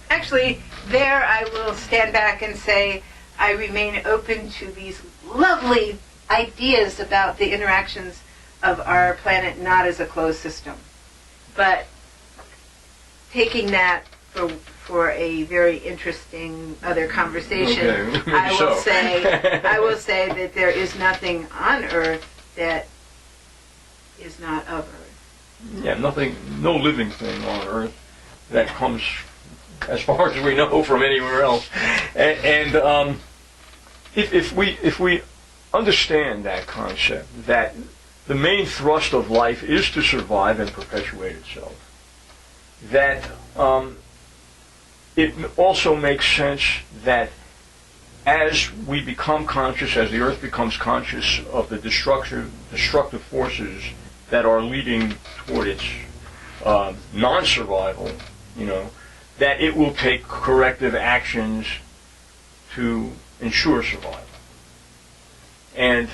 B: actually, there I will stand back and say I remain open to these lovely ideas about the interactions of our planet, not as a closed system, but taking that for a very interesting other conversation.
A: Okay.
B: I will say that there is nothing on Earth that is not of Earth.
A: Yeah, no living thing on Earth that comes, as far as we know, from anywhere else. And if we understand that concept, that the main thrust of life is to survive and perpetuate itself, that it also makes sense that as we become conscious, as the earth becomes conscious of the destructive forces that are leading toward its non-survival, that it will take corrective actions to ensure survival. And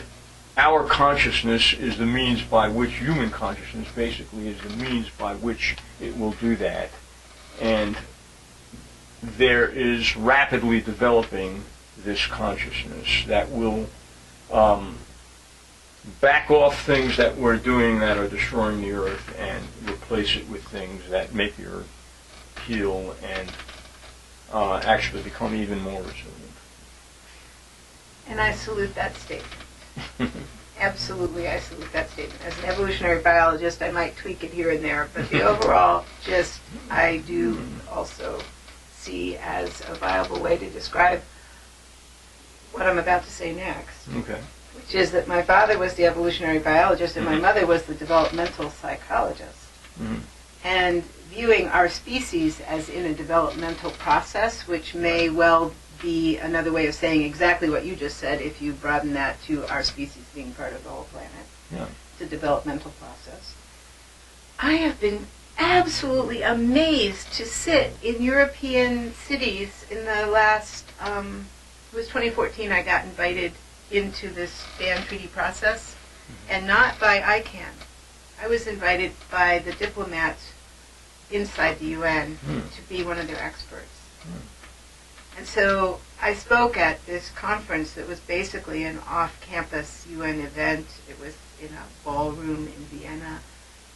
A: our consciousness is the means by which, human consciousness basically is the means by which it will do that. And there is rapidly developing this consciousness that will back off things that we're doing that are destroying the earth and replace it with things that make the earth heal and actually become even more resilient.
B: And I salute that statement. Absolutely, I salute that statement. As an evolutionary biologist, I might tweak it here and there, but the overall gist I do also see as a viable way to describe what I'm about to say next.
A: Okay.
B: Which is that my father was the evolutionary biologist and my mother was the developmental psychologist. And viewing our species as in a developmental process, which may well be another way of saying exactly what you just said if you broaden that to our species being part of the whole planet.
A: Yeah.
B: It's a developmental process. I have been absolutely amazed to sit in European cities in the last, it was 2014 I got invited into this ban treaty process, and not by ICANN. I was invited by the diplomats inside the UN to be one of their experts. And so I spoke at this conference that was basically an off-campus UN event. It was in a ballroom in Vienna.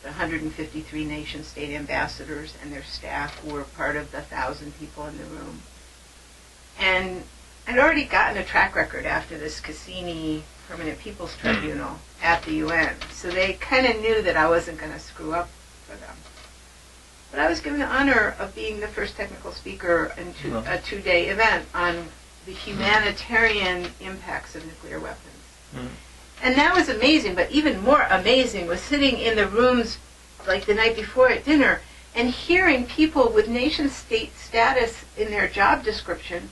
B: The 153 nation-state ambassadors and their staff were part of the 1,000 people in the room. And I'd already gotten a track record after this Cassini Permanent People's Tribunal at the UN. So they kind of knew that I wasn't going to screw up for them. But I was given the honor of being the first technical speaker in a two-day event on the humanitarian impacts of nuclear weapons. And that was amazing, but even more amazing was sitting in the rooms like the night before at dinner and hearing people with nation-state status in their job description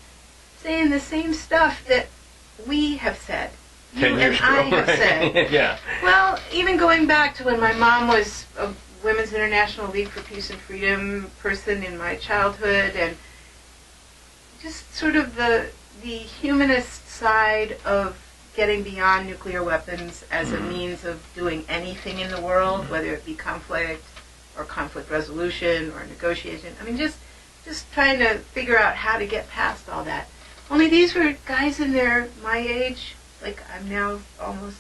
B: saying the same stuff that we have said. You
A: 10 years
B: and I
A: ago,
B: have
A: right?
B: said.
A: Yeah.
B: Well, even going back to when my mom was a Women's International League for Peace and Freedom person in my childhood, and just sort of the humanist side of getting beyond nuclear weapons as a means of doing anything in the world, whether it be conflict or conflict resolution or negotiation. I mean, just trying to figure out how to get past all that. Only these were guys in my age. Like, I'm now almost,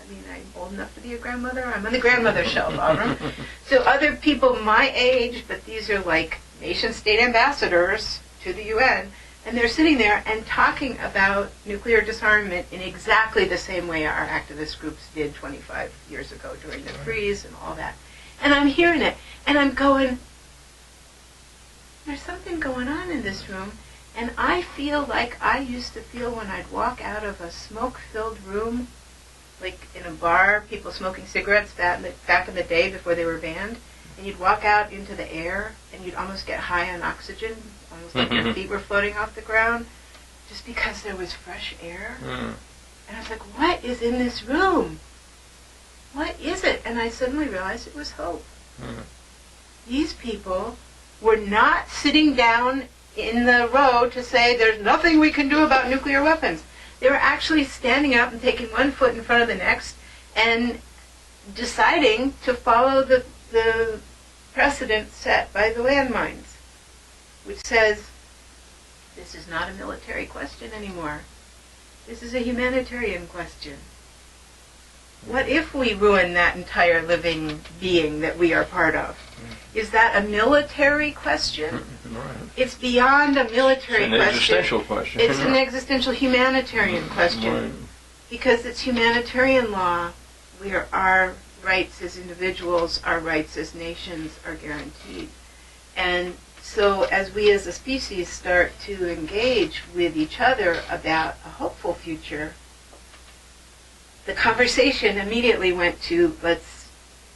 B: I'm old enough to be a grandmother. I'm on the grandmother shelf, Avram. So other people my age, but these are like nation-state ambassadors to the UN, and they're sitting there and talking about nuclear disarmament in exactly the same way our activist groups did 25 years ago during the freeze and all that. And I'm hearing it, and I'm going, there's something going on in this room, and I feel like I used to feel when I'd walk out of a smoke-filled room, like in a bar, people smoking cigarettes back in the day before they were banned, and you'd walk out into the air, and you'd almost get high on oxygen, almost like your feet were floating off the ground, just because there was fresh air. And I was like, what is in this room? What is it? And I suddenly realized it was hope. These people were not sitting down in the row to say there's nothing we can do about nuclear weapons. They were actually standing up and taking one foot in front of the next and deciding to follow the precedent set by the landmines, which says this is not a military question anymore. This is a humanitarian question. What if we ruin that entire living being that we are part of? Is that a military question? It's beyond a military question.
A: It's an existential question.
B: It's an existential humanitarian question. Because it's humanitarian law where our rights as individuals, our rights as nations are guaranteed. And so as we as a species start to engage with each other about a hopeful future, the conversation immediately went to, let's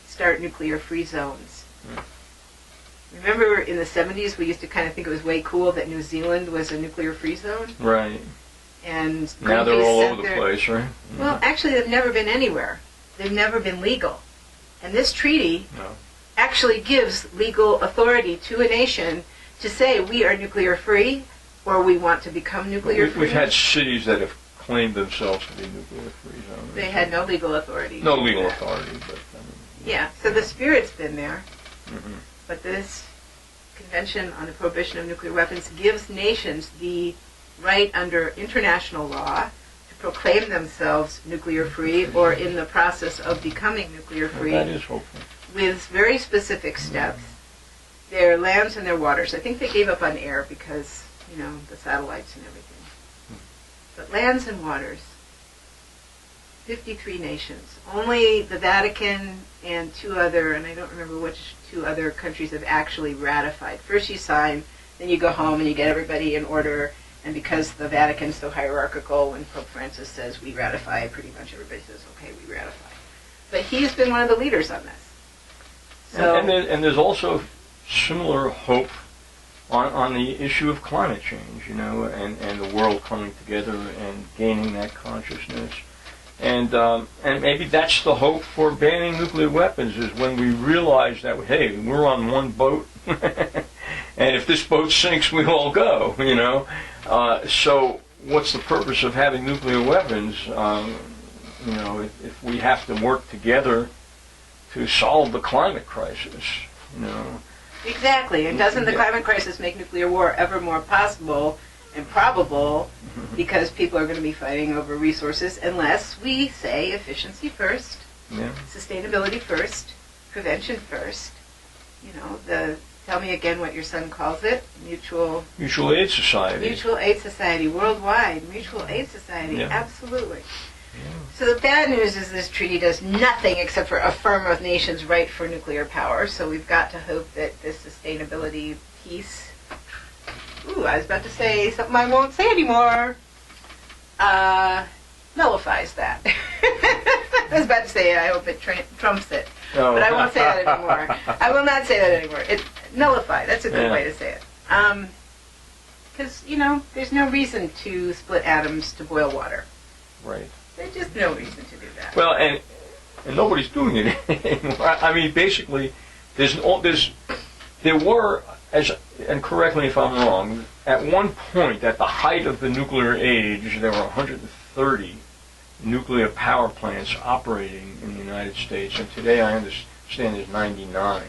B: start nuclear-free zones. Remember in the 70s we used to kind of think it was way cool that New Zealand was a nuclear-free zone?
A: Right.
B: And
A: now they're all over the place, right?
B: Well, actually they've never been anywhere. They've never been legal. And this treaty actually gives legal authority to a nation to say we are nuclear-free or we want to become nuclear-free.
A: We've had cities that have claimed themselves to be nuclear-free zones.
B: They had no legal authority.
A: No legal authority, but...
B: Yeah, so the spirit's been there. But this Convention on the Prohibition of Nuclear Weapons gives nations the right under international law to proclaim themselves nuclear-free or in the process of becoming nuclear-free.
A: Well, that is hopeful.
B: With very specific steps. Their lands and their waters. I think they gave up on air because, the satellites and everything. But lands and waters. 53 nations. Only the Vatican and two other, and I don't remember which two other countries have actually ratified. First you sign, then you go home and you get everybody in order, and because the Vatican's so hierarchical, when Pope Francis says we ratify, pretty much everybody says, okay, we ratify. But he's been one of the leaders on this. So,
A: and there's also similar hope on the issue of climate change, and the world coming together and gaining that consciousness. And maybe that's the hope for banning nuclear weapons, is when we realize that, hey, we're on one boat, and if this boat sinks, we all go, So what's the purpose of having nuclear weapons, if we have to work together to solve the climate crisis,
B: Exactly, and doesn't the climate crisis make nuclear war ever more possible and probable because people are going to be fighting over resources unless we say efficiency first, sustainability first, prevention first. Tell me again what your son calls it, mutual
A: aid society.
B: Mutual aid society, worldwide, mutual aid society, absolutely.
A: Yeah.
B: So the bad news is this treaty does nothing except for affirm a nation's right for nuclear power, so we've got to hope that this sustainability piece, I was about to say something I won't say anymore, nullifies that. I was about to say, I hope it trumps it.
A: Oh.
B: But I won't say that anymore. I will not say that anymore. Nullify, that's a good way to say it. Because, there's no reason to split atoms to boil water.
A: Right.
B: There's just no reason to do that.
A: Well, and nobody's doing it anymore. I mean, basically, there were, and correct me if I'm wrong, at one point, at the height of the nuclear age, there were 130 nuclear power plants operating in the United States, and today I understand there's 99.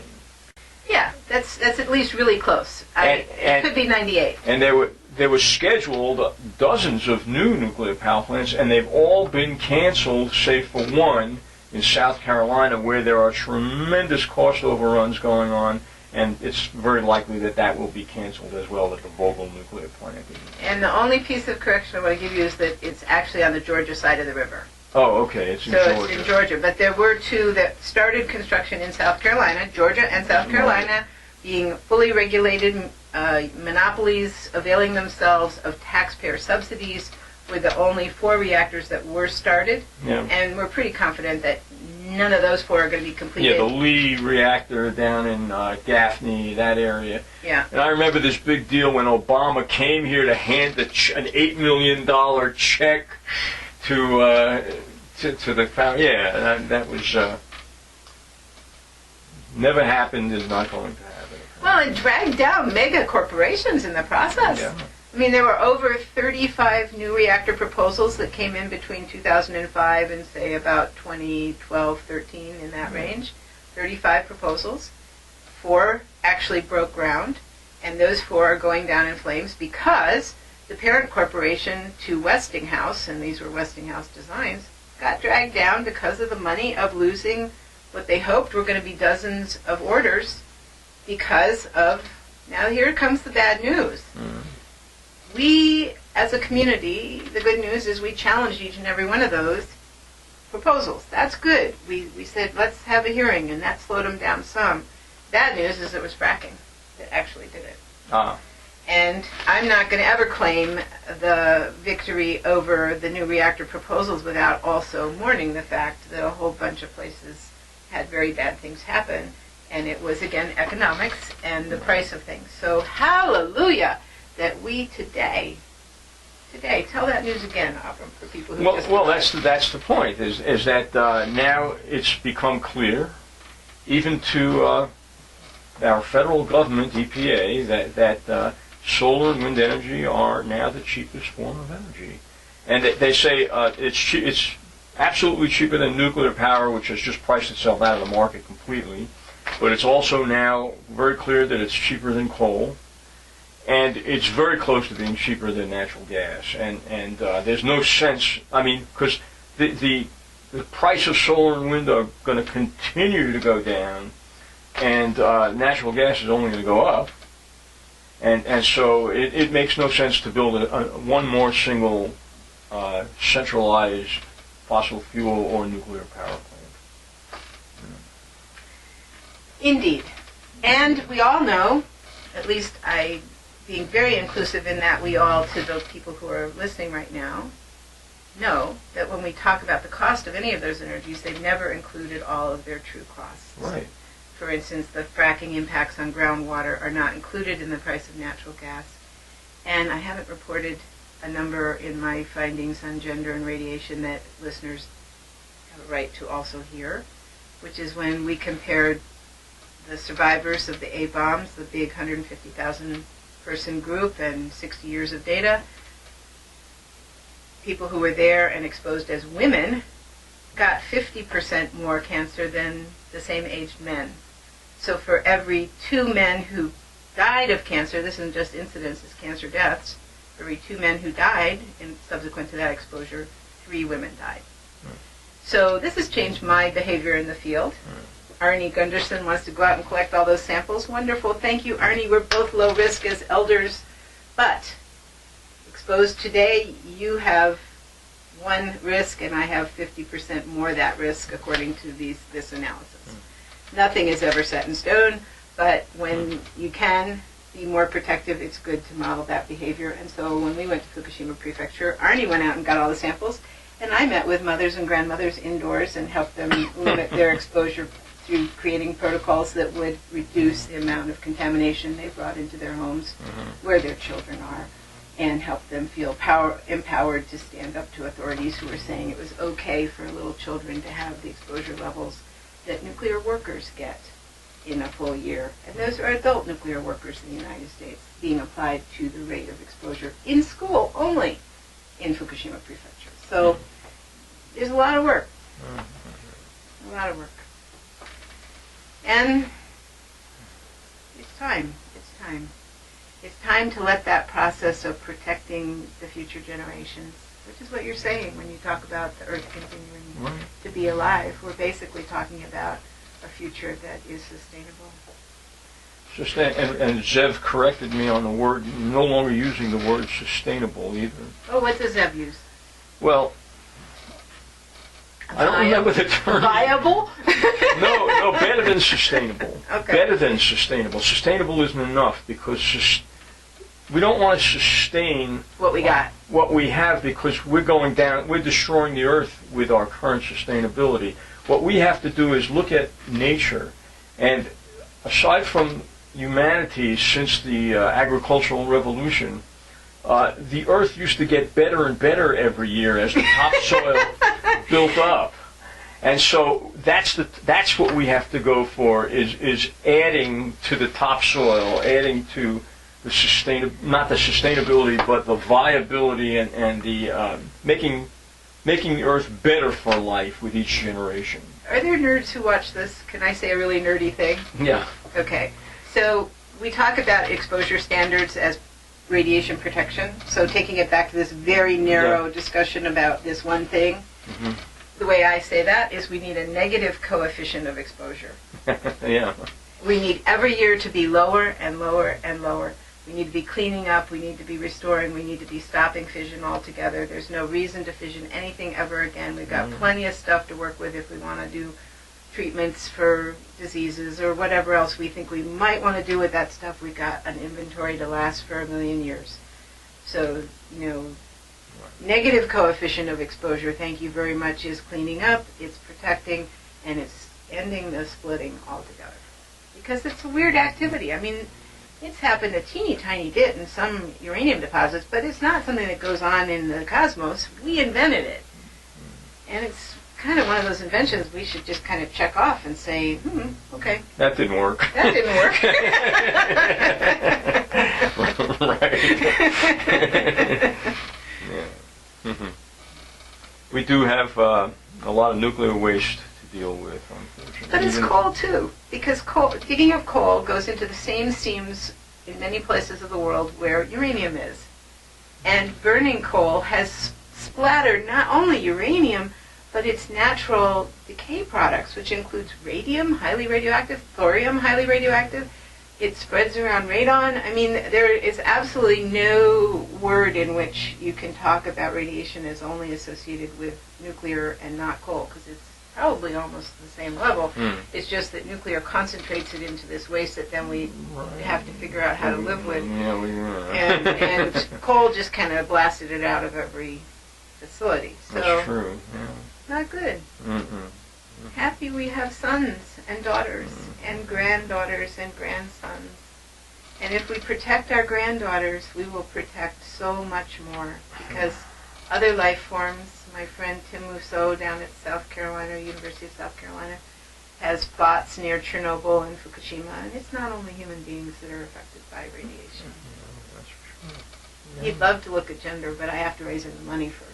B: Yeah, that's at least really close. It could be 98.
A: And there were scheduled dozens of new nuclear power plants, and they've all been canceled, save for one in South Carolina, where there are tremendous cost overruns going on, and it's very likely that will be canceled as well at the Vogtle nuclear plant.
B: And the only piece of correction I want to give you is that it's actually on the Georgia side of the river.
A: Oh, okay, it's in Georgia.
B: So it's in Georgia, but there were two that started construction in South Carolina, Georgia and South Carolina, being fully regulated monopolies, availing themselves of taxpayer subsidies, were the only 4 reactors that were started, and we're pretty confident that none of those 4 are going to be completed.
A: Yeah, the Lee reactor down in Gaffney, that area.
B: Yeah.
A: And I remember this big deal when Obama came here to hand an $8 million check to the family. Yeah, that was never happened. Is not going to happen.
B: Well, it dragged down mega corporations in the process.
A: Yeah.
B: I mean, there were over 35 new reactor proposals that came in between 2005 and, say, about 2012, 13, in that range. 35 proposals. 4 actually broke ground, and those 4 are going down in flames because the parent corporation to Westinghouse, and these were Westinghouse designs, got dragged down because of the money of losing what they hoped were going to be dozens of orders because of, now here comes the bad news. We, as a community, the good news is we challenged each and every one of those proposals. That's good. We said, let's have a hearing, and that slowed them down some. Bad news is it was fracking that actually did it. And I'm not going to ever claim the victory over the new reactor proposals without also mourning the fact that a whole bunch of places had very bad things happen, and it was, again, economics and the price of things. So hallelujah that we today, tell that news again, Avram, for people who
A: that's the point, is that now it's become clear, even to our federal government, EPA, that solar and wind energy are now the cheapest form of energy. And they say it's absolutely cheaper than nuclear power, which has just priced itself out of the market completely. But it's also now very clear that it's cheaper than coal. And it's very close to being cheaper than natural gas. And there's no sense, I mean, because the price of solar and wind are going to continue to go down, and natural gas is only going to go up. And so it makes no sense to build one more single centralized fossil fuel or nuclear power plant.
B: Indeed. And we all know, at least being very inclusive in that we all, to the people who are listening right now, know that when we talk about the cost of any of those energies, they've never included all of their true costs.
A: Right.
B: For instance, the fracking impacts on groundwater are not included in the price of natural gas. And I haven't reported a number in my findings on gender and radiation that listeners have a right to also hear, which is when we compared the survivors of the A-bombs, the big 150,000 person group and 60 years of data, people who were there and exposed as women got 50% more cancer than the same aged men. So for every 2 men who died of cancer, this isn't just incidence, it's cancer deaths, for every 2 men who died subsequent to that exposure, 3 women died. So this has changed my behavior in the field. Arnie Gunderson wants to go out and collect all those samples. Wonderful. Thank you, Arnie. We're both low risk as elders. But exposed today, you have 1 risk, and I have 50% more that risk according to this analysis. Nothing is ever set in stone, but when you can be more protective, it's good to model that behavior. And so when we went to Fukushima Prefecture, Arnie went out and got all the samples, And I met with mothers and grandmothers indoors and helped them limit their exposure through creating protocols that would reduce the amount of contamination they brought into their homes where their children are, and help them feel empowered to stand up to authorities who were saying it was okay for little children to have the exposure levels that nuclear workers get in a full year. And those are adult nuclear workers in the United States being applied to the rate of exposure in school only in Fukushima Prefecture. So there's a lot of work. A lot of work. And it's time. It's time. It's time to let that process of protecting the future generations, which is what you're saying when you talk about the Earth continuing to be alive. We're basically talking about a future that is sustainable.
A: And Zev corrected me on the word, no longer using the word sustainable either.
B: Oh, what does Zev use?
A: Well, I don't remember the term.
B: Viable?
A: No, better than sustainable.
B: Okay.
A: Better than sustainable. Sustainable isn't enough because we don't want to sustain
B: what we got.
A: What we have, because we're going down, we're destroying the earth with our current sustainability. What we have to do is look at nature, and aside from humanity, since the agricultural revolution, the earth used to get better and better every year as the topsoil built up. And so that's what we have to go for, is adding to the topsoil, adding to the not the sustainability, but the viability and the making the earth better for life with each generation.
B: Are there nerds who watch this? Can I say a really nerdy thing?
A: Yeah.
B: Okay. So we talk about exposure standards as radiation protection. So taking it back to this very narrow discussion about this one thing, the way I say that is we need a negative coefficient of exposure.
A: Yeah.
B: We need every year to be lower and lower and lower. We need to be cleaning up, we need to be restoring, we need to be stopping fission altogether. There's no reason to fission anything ever again. We've got plenty of stuff to work with if we want to do treatments for diseases or whatever else we think we might want to do with that stuff. We've got an inventory to last for 1,000,000 years. So, negative coefficient of exposure, thank you very much, is cleaning up, it's protecting, and it's ending the splitting altogether. Because it's a weird activity. I mean, it's happened a teeny tiny bit in some uranium deposits, but it's not something that goes on in the cosmos. We invented it. And it's kind of one of those inventions we should just kind of check off and say, okay.
A: That didn't work.
B: That didn't work.
A: Right. Yeah. We do have a lot of nuclear waste to deal with, unfortunately.
B: But it's coal too, because digging up coal goes into the same seams in many places of the world where uranium is. And burning coal has splattered not only uranium, but its natural decay products, which includes radium, highly radioactive, thorium, highly radioactive. It spreads around radon. I mean, there is absolutely no word in which you can talk about radiation as only associated with nuclear and not coal, because it's probably almost the same level. It's just that nuclear concentrates it into this waste that then we have to figure out how to live with. And coal just kind of blasted it out of every facility. So
A: that's true. Yeah.
B: Not good. Happy we have sons and daughters and granddaughters and grandsons. And if we protect our granddaughters, we will protect so much more, because other life forms, my friend Tim Mousseau down at University of South Carolina, has spots near Chernobyl and Fukushima, and it's not only human beings that are affected by radiation.
A: That's for sure.
B: He'd love to look at gender, but I have to raise him the money first.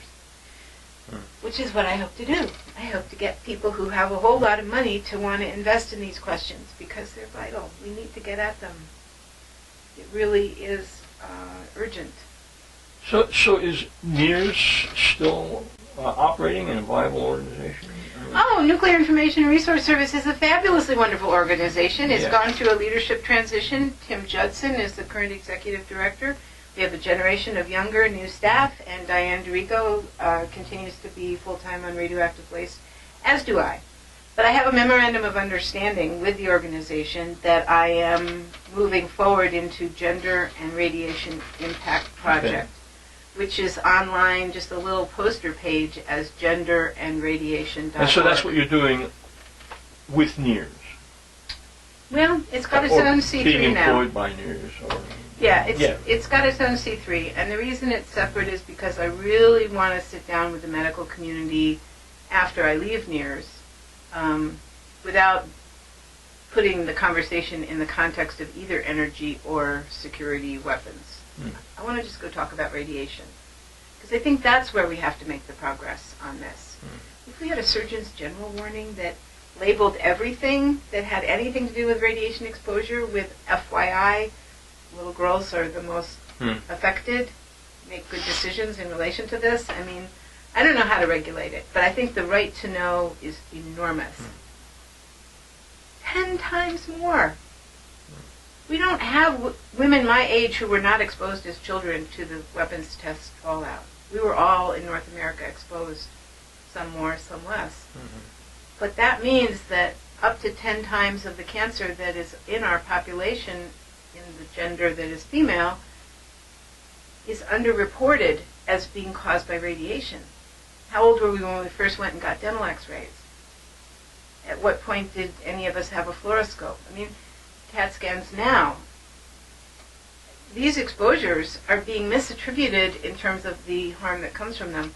B: Which is what I hope to do. I hope to get people who have a whole lot of money to want to invest in these questions, because they're vital. We need to get at them. It really is urgent.
A: So is NIRS still operating in a viable organization?
B: Oh, Nuclear Information and Resource Service is a fabulously wonderful organization. It's gone through a leadership transition. Tim Judson is the current executive director. We have a generation of younger, new staff, and Diane DeRico continues to be full-time on radioactive waste, as do I. But I have a memorandum of understanding with the organization that I am moving forward into Gender and Radiation Impact Project, which is online, just a little poster page as genderandradiation.org.
A: And so that's what you're doing with NEARS.
B: Well, it's got its own C3
A: being
B: now.
A: employed by NEARS.
B: It's got its own C3, and the reason it's separate is because I really want to sit down with the medical community after I leave NEARS, without putting the conversation in the context of either energy or security weapons. I want to just go talk about radiation, because I think that's where we have to make the progress on this. If we had a Surgeon's General warning that labeled everything that had anything to do with radiation exposure with FYI, little girls are the most affected, make good decisions in relation to this. I mean, I don't know how to regulate it, but I think the right to know is enormous. 10 times more. We don't have women my age who were not exposed as children to the weapons test fallout. We were all in North America exposed, some more, some less. But that means that up to 10 times of the cancer that is in our population, in the gender that is female, is underreported as being caused by radiation. How old were we when we first went and got dental x-rays? At what point did any of us have a fluoroscope? I mean, CAT scans now. These exposures are being misattributed in terms of the harm that comes from them.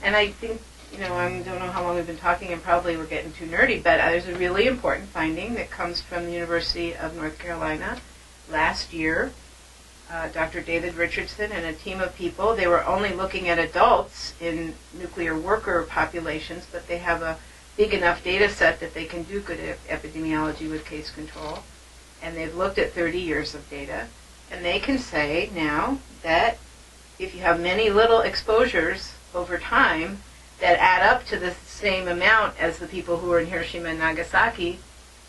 B: And I think, I don't know how long we've been talking, and probably we're getting too nerdy, but there's a really important finding that comes from the University of North Carolina. Last year, Dr. David Richardson and a team of people, they were only looking at adults in nuclear worker populations, but they have a big enough data set that they can do good epidemiology with case control. And they've looked at 30 years of data, and they can say now that if you have many little exposures over time that add up to the same amount as the people who were in Hiroshima and Nagasaki,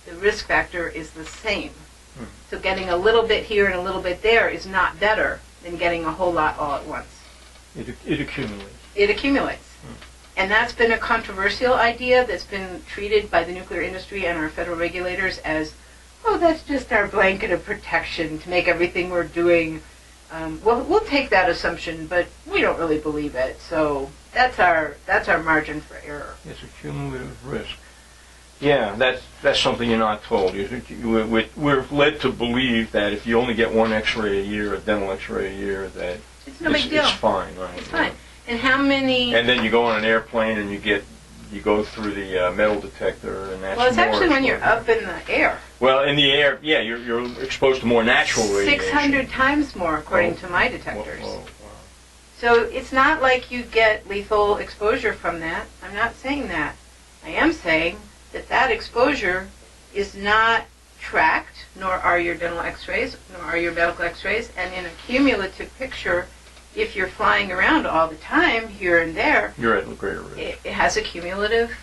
B: the risk factor is the same. So getting a little bit here and a little bit there is not better than getting a whole lot all at once.
A: It accumulates.
B: It accumulates. And that's been a controversial idea that's been treated by the nuclear industry and our federal regulators as, oh, that's just our blanket of protection to make everything we're doing. We'll take that assumption, but we don't really believe it. So that's our margin for error.
A: It's a cumulative risk. Yeah, that's something you're not told. We're led to believe that if you only get one X-ray a year, a dental X-ray a year, that
B: it's no big deal.
A: It's fine, right?
B: It's fine. And how many?
A: And then you go on an airplane and you go through the metal detector, and that's
B: well, it's
A: more
B: actually when you're up in the air.
A: Well, in the air, yeah, you're exposed to more natural radiation.
B: 600 times more, according to my detectors.
A: Wow.
B: So it's not like you get lethal exposure from that. I'm not saying that. I am saying that exposure is not tracked, nor are your dental x-rays, nor are your medical x-rays, and in a cumulative picture, if you're flying around all the time, here and there,
A: you're at greater risk.
B: It has a cumulative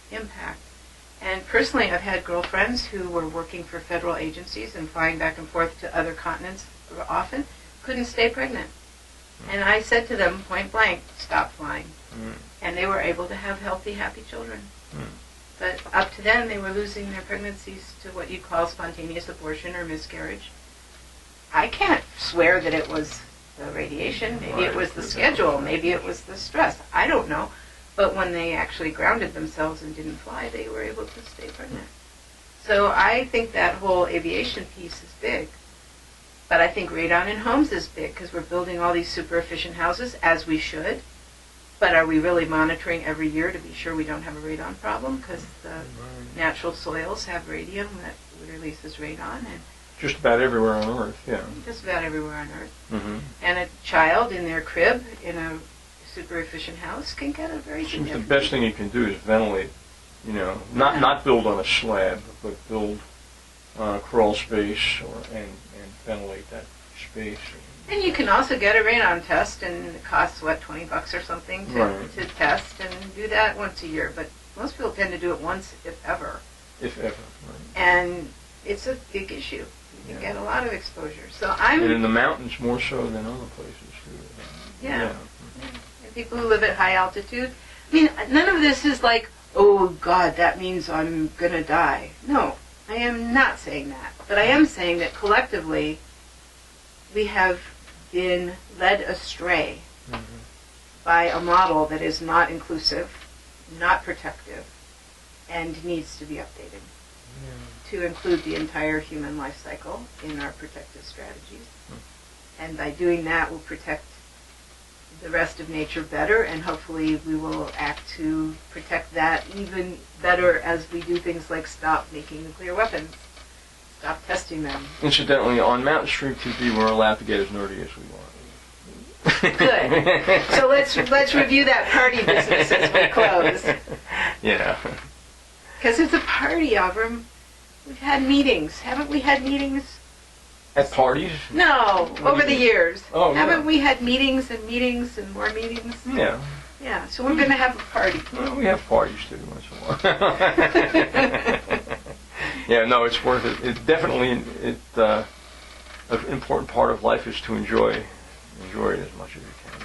B: impact. And personally, I've had girlfriends who were working for federal agencies and flying back and forth to other continents often, couldn't stay pregnant. And I said to them, point blank, stop flying. And they were able to have healthy, happy children. But up to then, they were losing their pregnancies to what you call spontaneous abortion or miscarriage. I can't swear that it was the radiation. Maybe it was the schedule. Maybe it was the stress. I don't know. But when they actually grounded themselves and didn't fly, they were able to stay pregnant. So I think that whole aviation piece is big. But I think radon in homes is big because we're building all these super efficient houses, as we should. But are we really monitoring every year to be sure we don't have a radon problem? Because the natural soils have radium that releases radon. And
A: just about everywhere on Earth, yeah.
B: Just about everywhere on Earth. And a child in their crib in a super efficient house can get a very significant...
A: The best thing you can do is ventilate, not build on a slab, but build on a crawl space and ventilate that space.
B: And you can also get a radon test, and it costs, $20 or something to test, and do that once a year. But most people tend to do it once, if ever.
A: If ever, right.
B: And it's a big issue. You can get a lot of exposure.
A: And in the mountains more so than other places.
B: Yeah. And people who live at high altitude. I mean, none of this is like, oh, God, that means I'm going to die. No, I am not saying that. But I am saying that collectively, we have been led astray by a model that is not inclusive, not protective, and needs to be updated to include the entire human life cycle in our protective strategies. And by doing that, we'll protect the rest of nature better, and hopefully we will act to protect that even better as we do things like stop making nuclear weapons, stop testing them.
A: Incidentally, on Mountain Stream TV, we're allowed to get as nerdy as we want.
B: Good. So let's review that party business as we close.
A: Yeah.
B: Because it's a party, Avram. We've had meetings. Haven't we had meetings?
A: At parties?
B: No, over the years.
A: Oh,
B: Haven't
A: yeah.
B: we had meetings and meetings and more meetings?
A: Yeah.
B: Yeah, so we're going to have a party.
A: Well, we have parties too once in a while. Yeah, no, it's worth it. It definitely, an important part of life is to enjoy it as much as you can.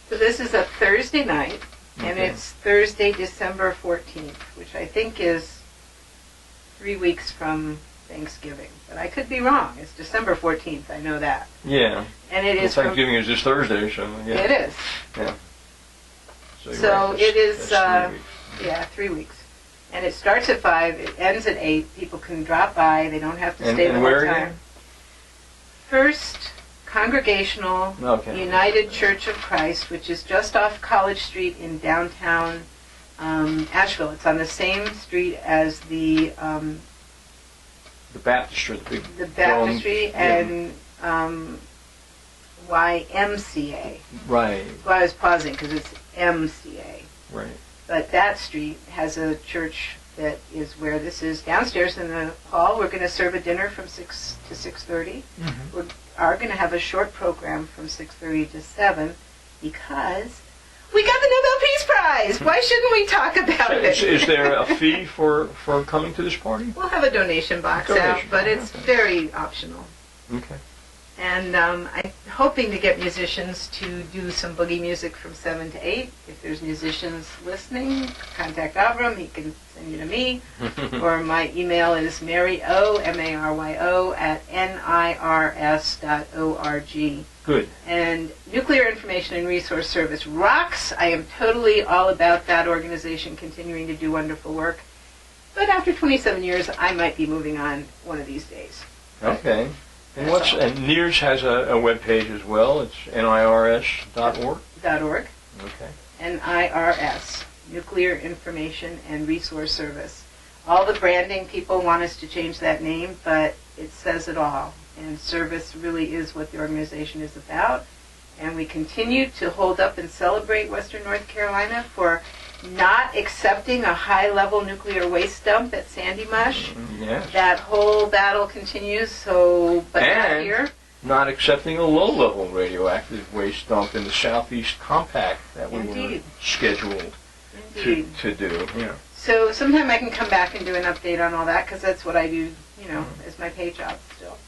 B: So this is a Thursday night, and
A: Okay.
B: it's Thursday, December 14th, which I think is 3 weeks from Thanksgiving. But I could be wrong. It's December 14th, I know that.
A: Yeah.
B: And it
A: Well,
B: is from...
A: Thanksgiving is this Thursday, so yeah.
B: It is.
A: Yeah. you're
B: So
A: right,
B: it is,
A: that's 3 weeks.
B: Yeah, 3 weeks. And it starts at 5, it ends at 8. People can drop by, they don't have to stay the whole
A: where
B: time.
A: again?
B: First Congregational
A: Okay.
B: United Church of Christ, which is just off College Street in downtown Asheville. It's on the same street as the
A: Baptistry, the big
B: baptistry
A: dome.
B: and YMCA.
A: Right,
B: Well, I was pausing because it's MCA.
A: right.
B: But that street has a church that is where this is. Downstairs in the hall, we're going to serve a dinner from 6 to 6:30.
A: Mm-hmm.
B: We are going to have a short program from 6:30 to 7 because we got the Nobel Peace Prize. Why shouldn't we talk about it?
A: Is there a fee for coming to this party?
B: We'll have a donation box out,
A: Donation,
B: but it's
A: okay.
B: very optional.
A: Okay.
B: And I'm hoping to get musicians to do some boogie music from 7 to 8. If there's musicians listening, contact Avram. He can send you to me. Or my email is maryo, M-A-R-Y-O, @nirs.org.
A: Good.
B: And Nuclear Information and Resource Service rocks. I am totally all about that organization continuing to do wonderful work. But after 27 years, I might be moving on one of these days.
A: Okay. And
B: That's all.
A: and NIRS has a web page as well. It's nirs.org.
B: .org.
A: Okay.
B: NIRS, Nuclear Information and Resource Service. All the branding people want us to change that name, but it says it all. And service really is what the organization is about. And we continue to hold up and celebrate Western North Carolina for not accepting a high-level nuclear waste dump at Sandy Mush.
A: Yes.
B: That whole battle continues, so, but not
A: And
B: here.
A: not accepting a low-level radioactive waste dump in the Southeast Compact that we were
B: Indeed.
A: scheduled
B: Indeed.
A: to do. Yeah.
B: So sometime I can come back and do an update on all that, because that's what I do, as my pay job still.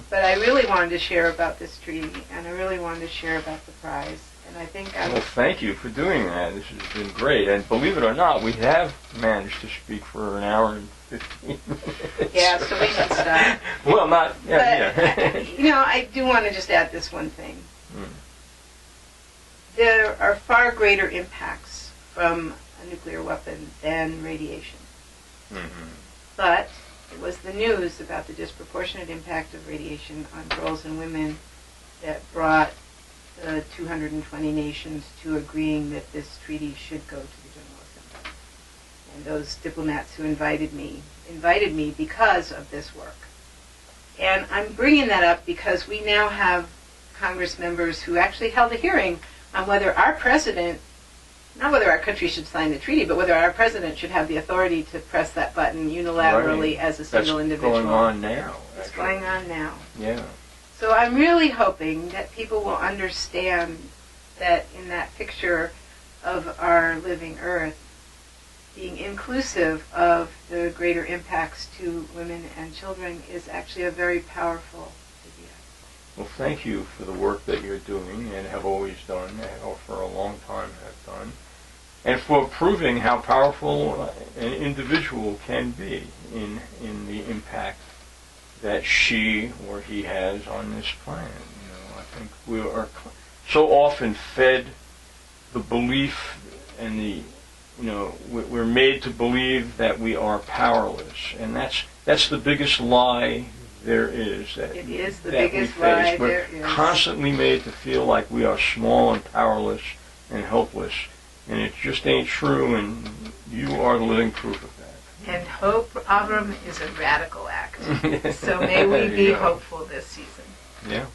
B: But I really wanted to share about this treaty, and I really wanted to share about the prize. And I think
A: Well, thank you for doing that. This has been great. And believe it or not, we have managed to speak for an hour and 15 minutes.
B: Yeah, so we should stop.
A: Well, not,
B: But,
A: yeah.
B: I do want to just add this one thing.
A: Mm.
B: There are far greater impacts from a nuclear weapon than radiation.
A: Mm-hmm.
B: But it was the news about the disproportionate impact of radiation on girls and women that brought the 220 nations to agreeing that this treaty should go to the General Assembly. And those diplomats who invited me because of this work. And I'm bringing that up because we now have Congress members who actually held a hearing on whether our president, not whether our country should sign the treaty, but whether our president should have the authority to press that button unilaterally as a single individual.
A: That's going on now.
B: It's
A: actually.
B: going on now.
A: Yeah.
B: So I'm really hoping that people will understand that in that picture of our living Earth, being inclusive of the greater impacts to women and children is actually a very powerful idea.
A: Well, thank you for the work that you're doing and have always done, or for a long time have done, and for proving how powerful an individual can be in the impact that she or he has on this planet. I think so often fed the belief and we're made to believe that we are powerless, and that's the biggest lie there is.
B: It is the
A: that
B: biggest
A: we face.
B: lie
A: We're
B: there is.
A: constantly made to feel like we are small and powerless and helpless, and it just ain't true, and you are the living proof of that.
B: And hope, Avram, is a radical act. So may we be hopeful this season.
A: Yeah.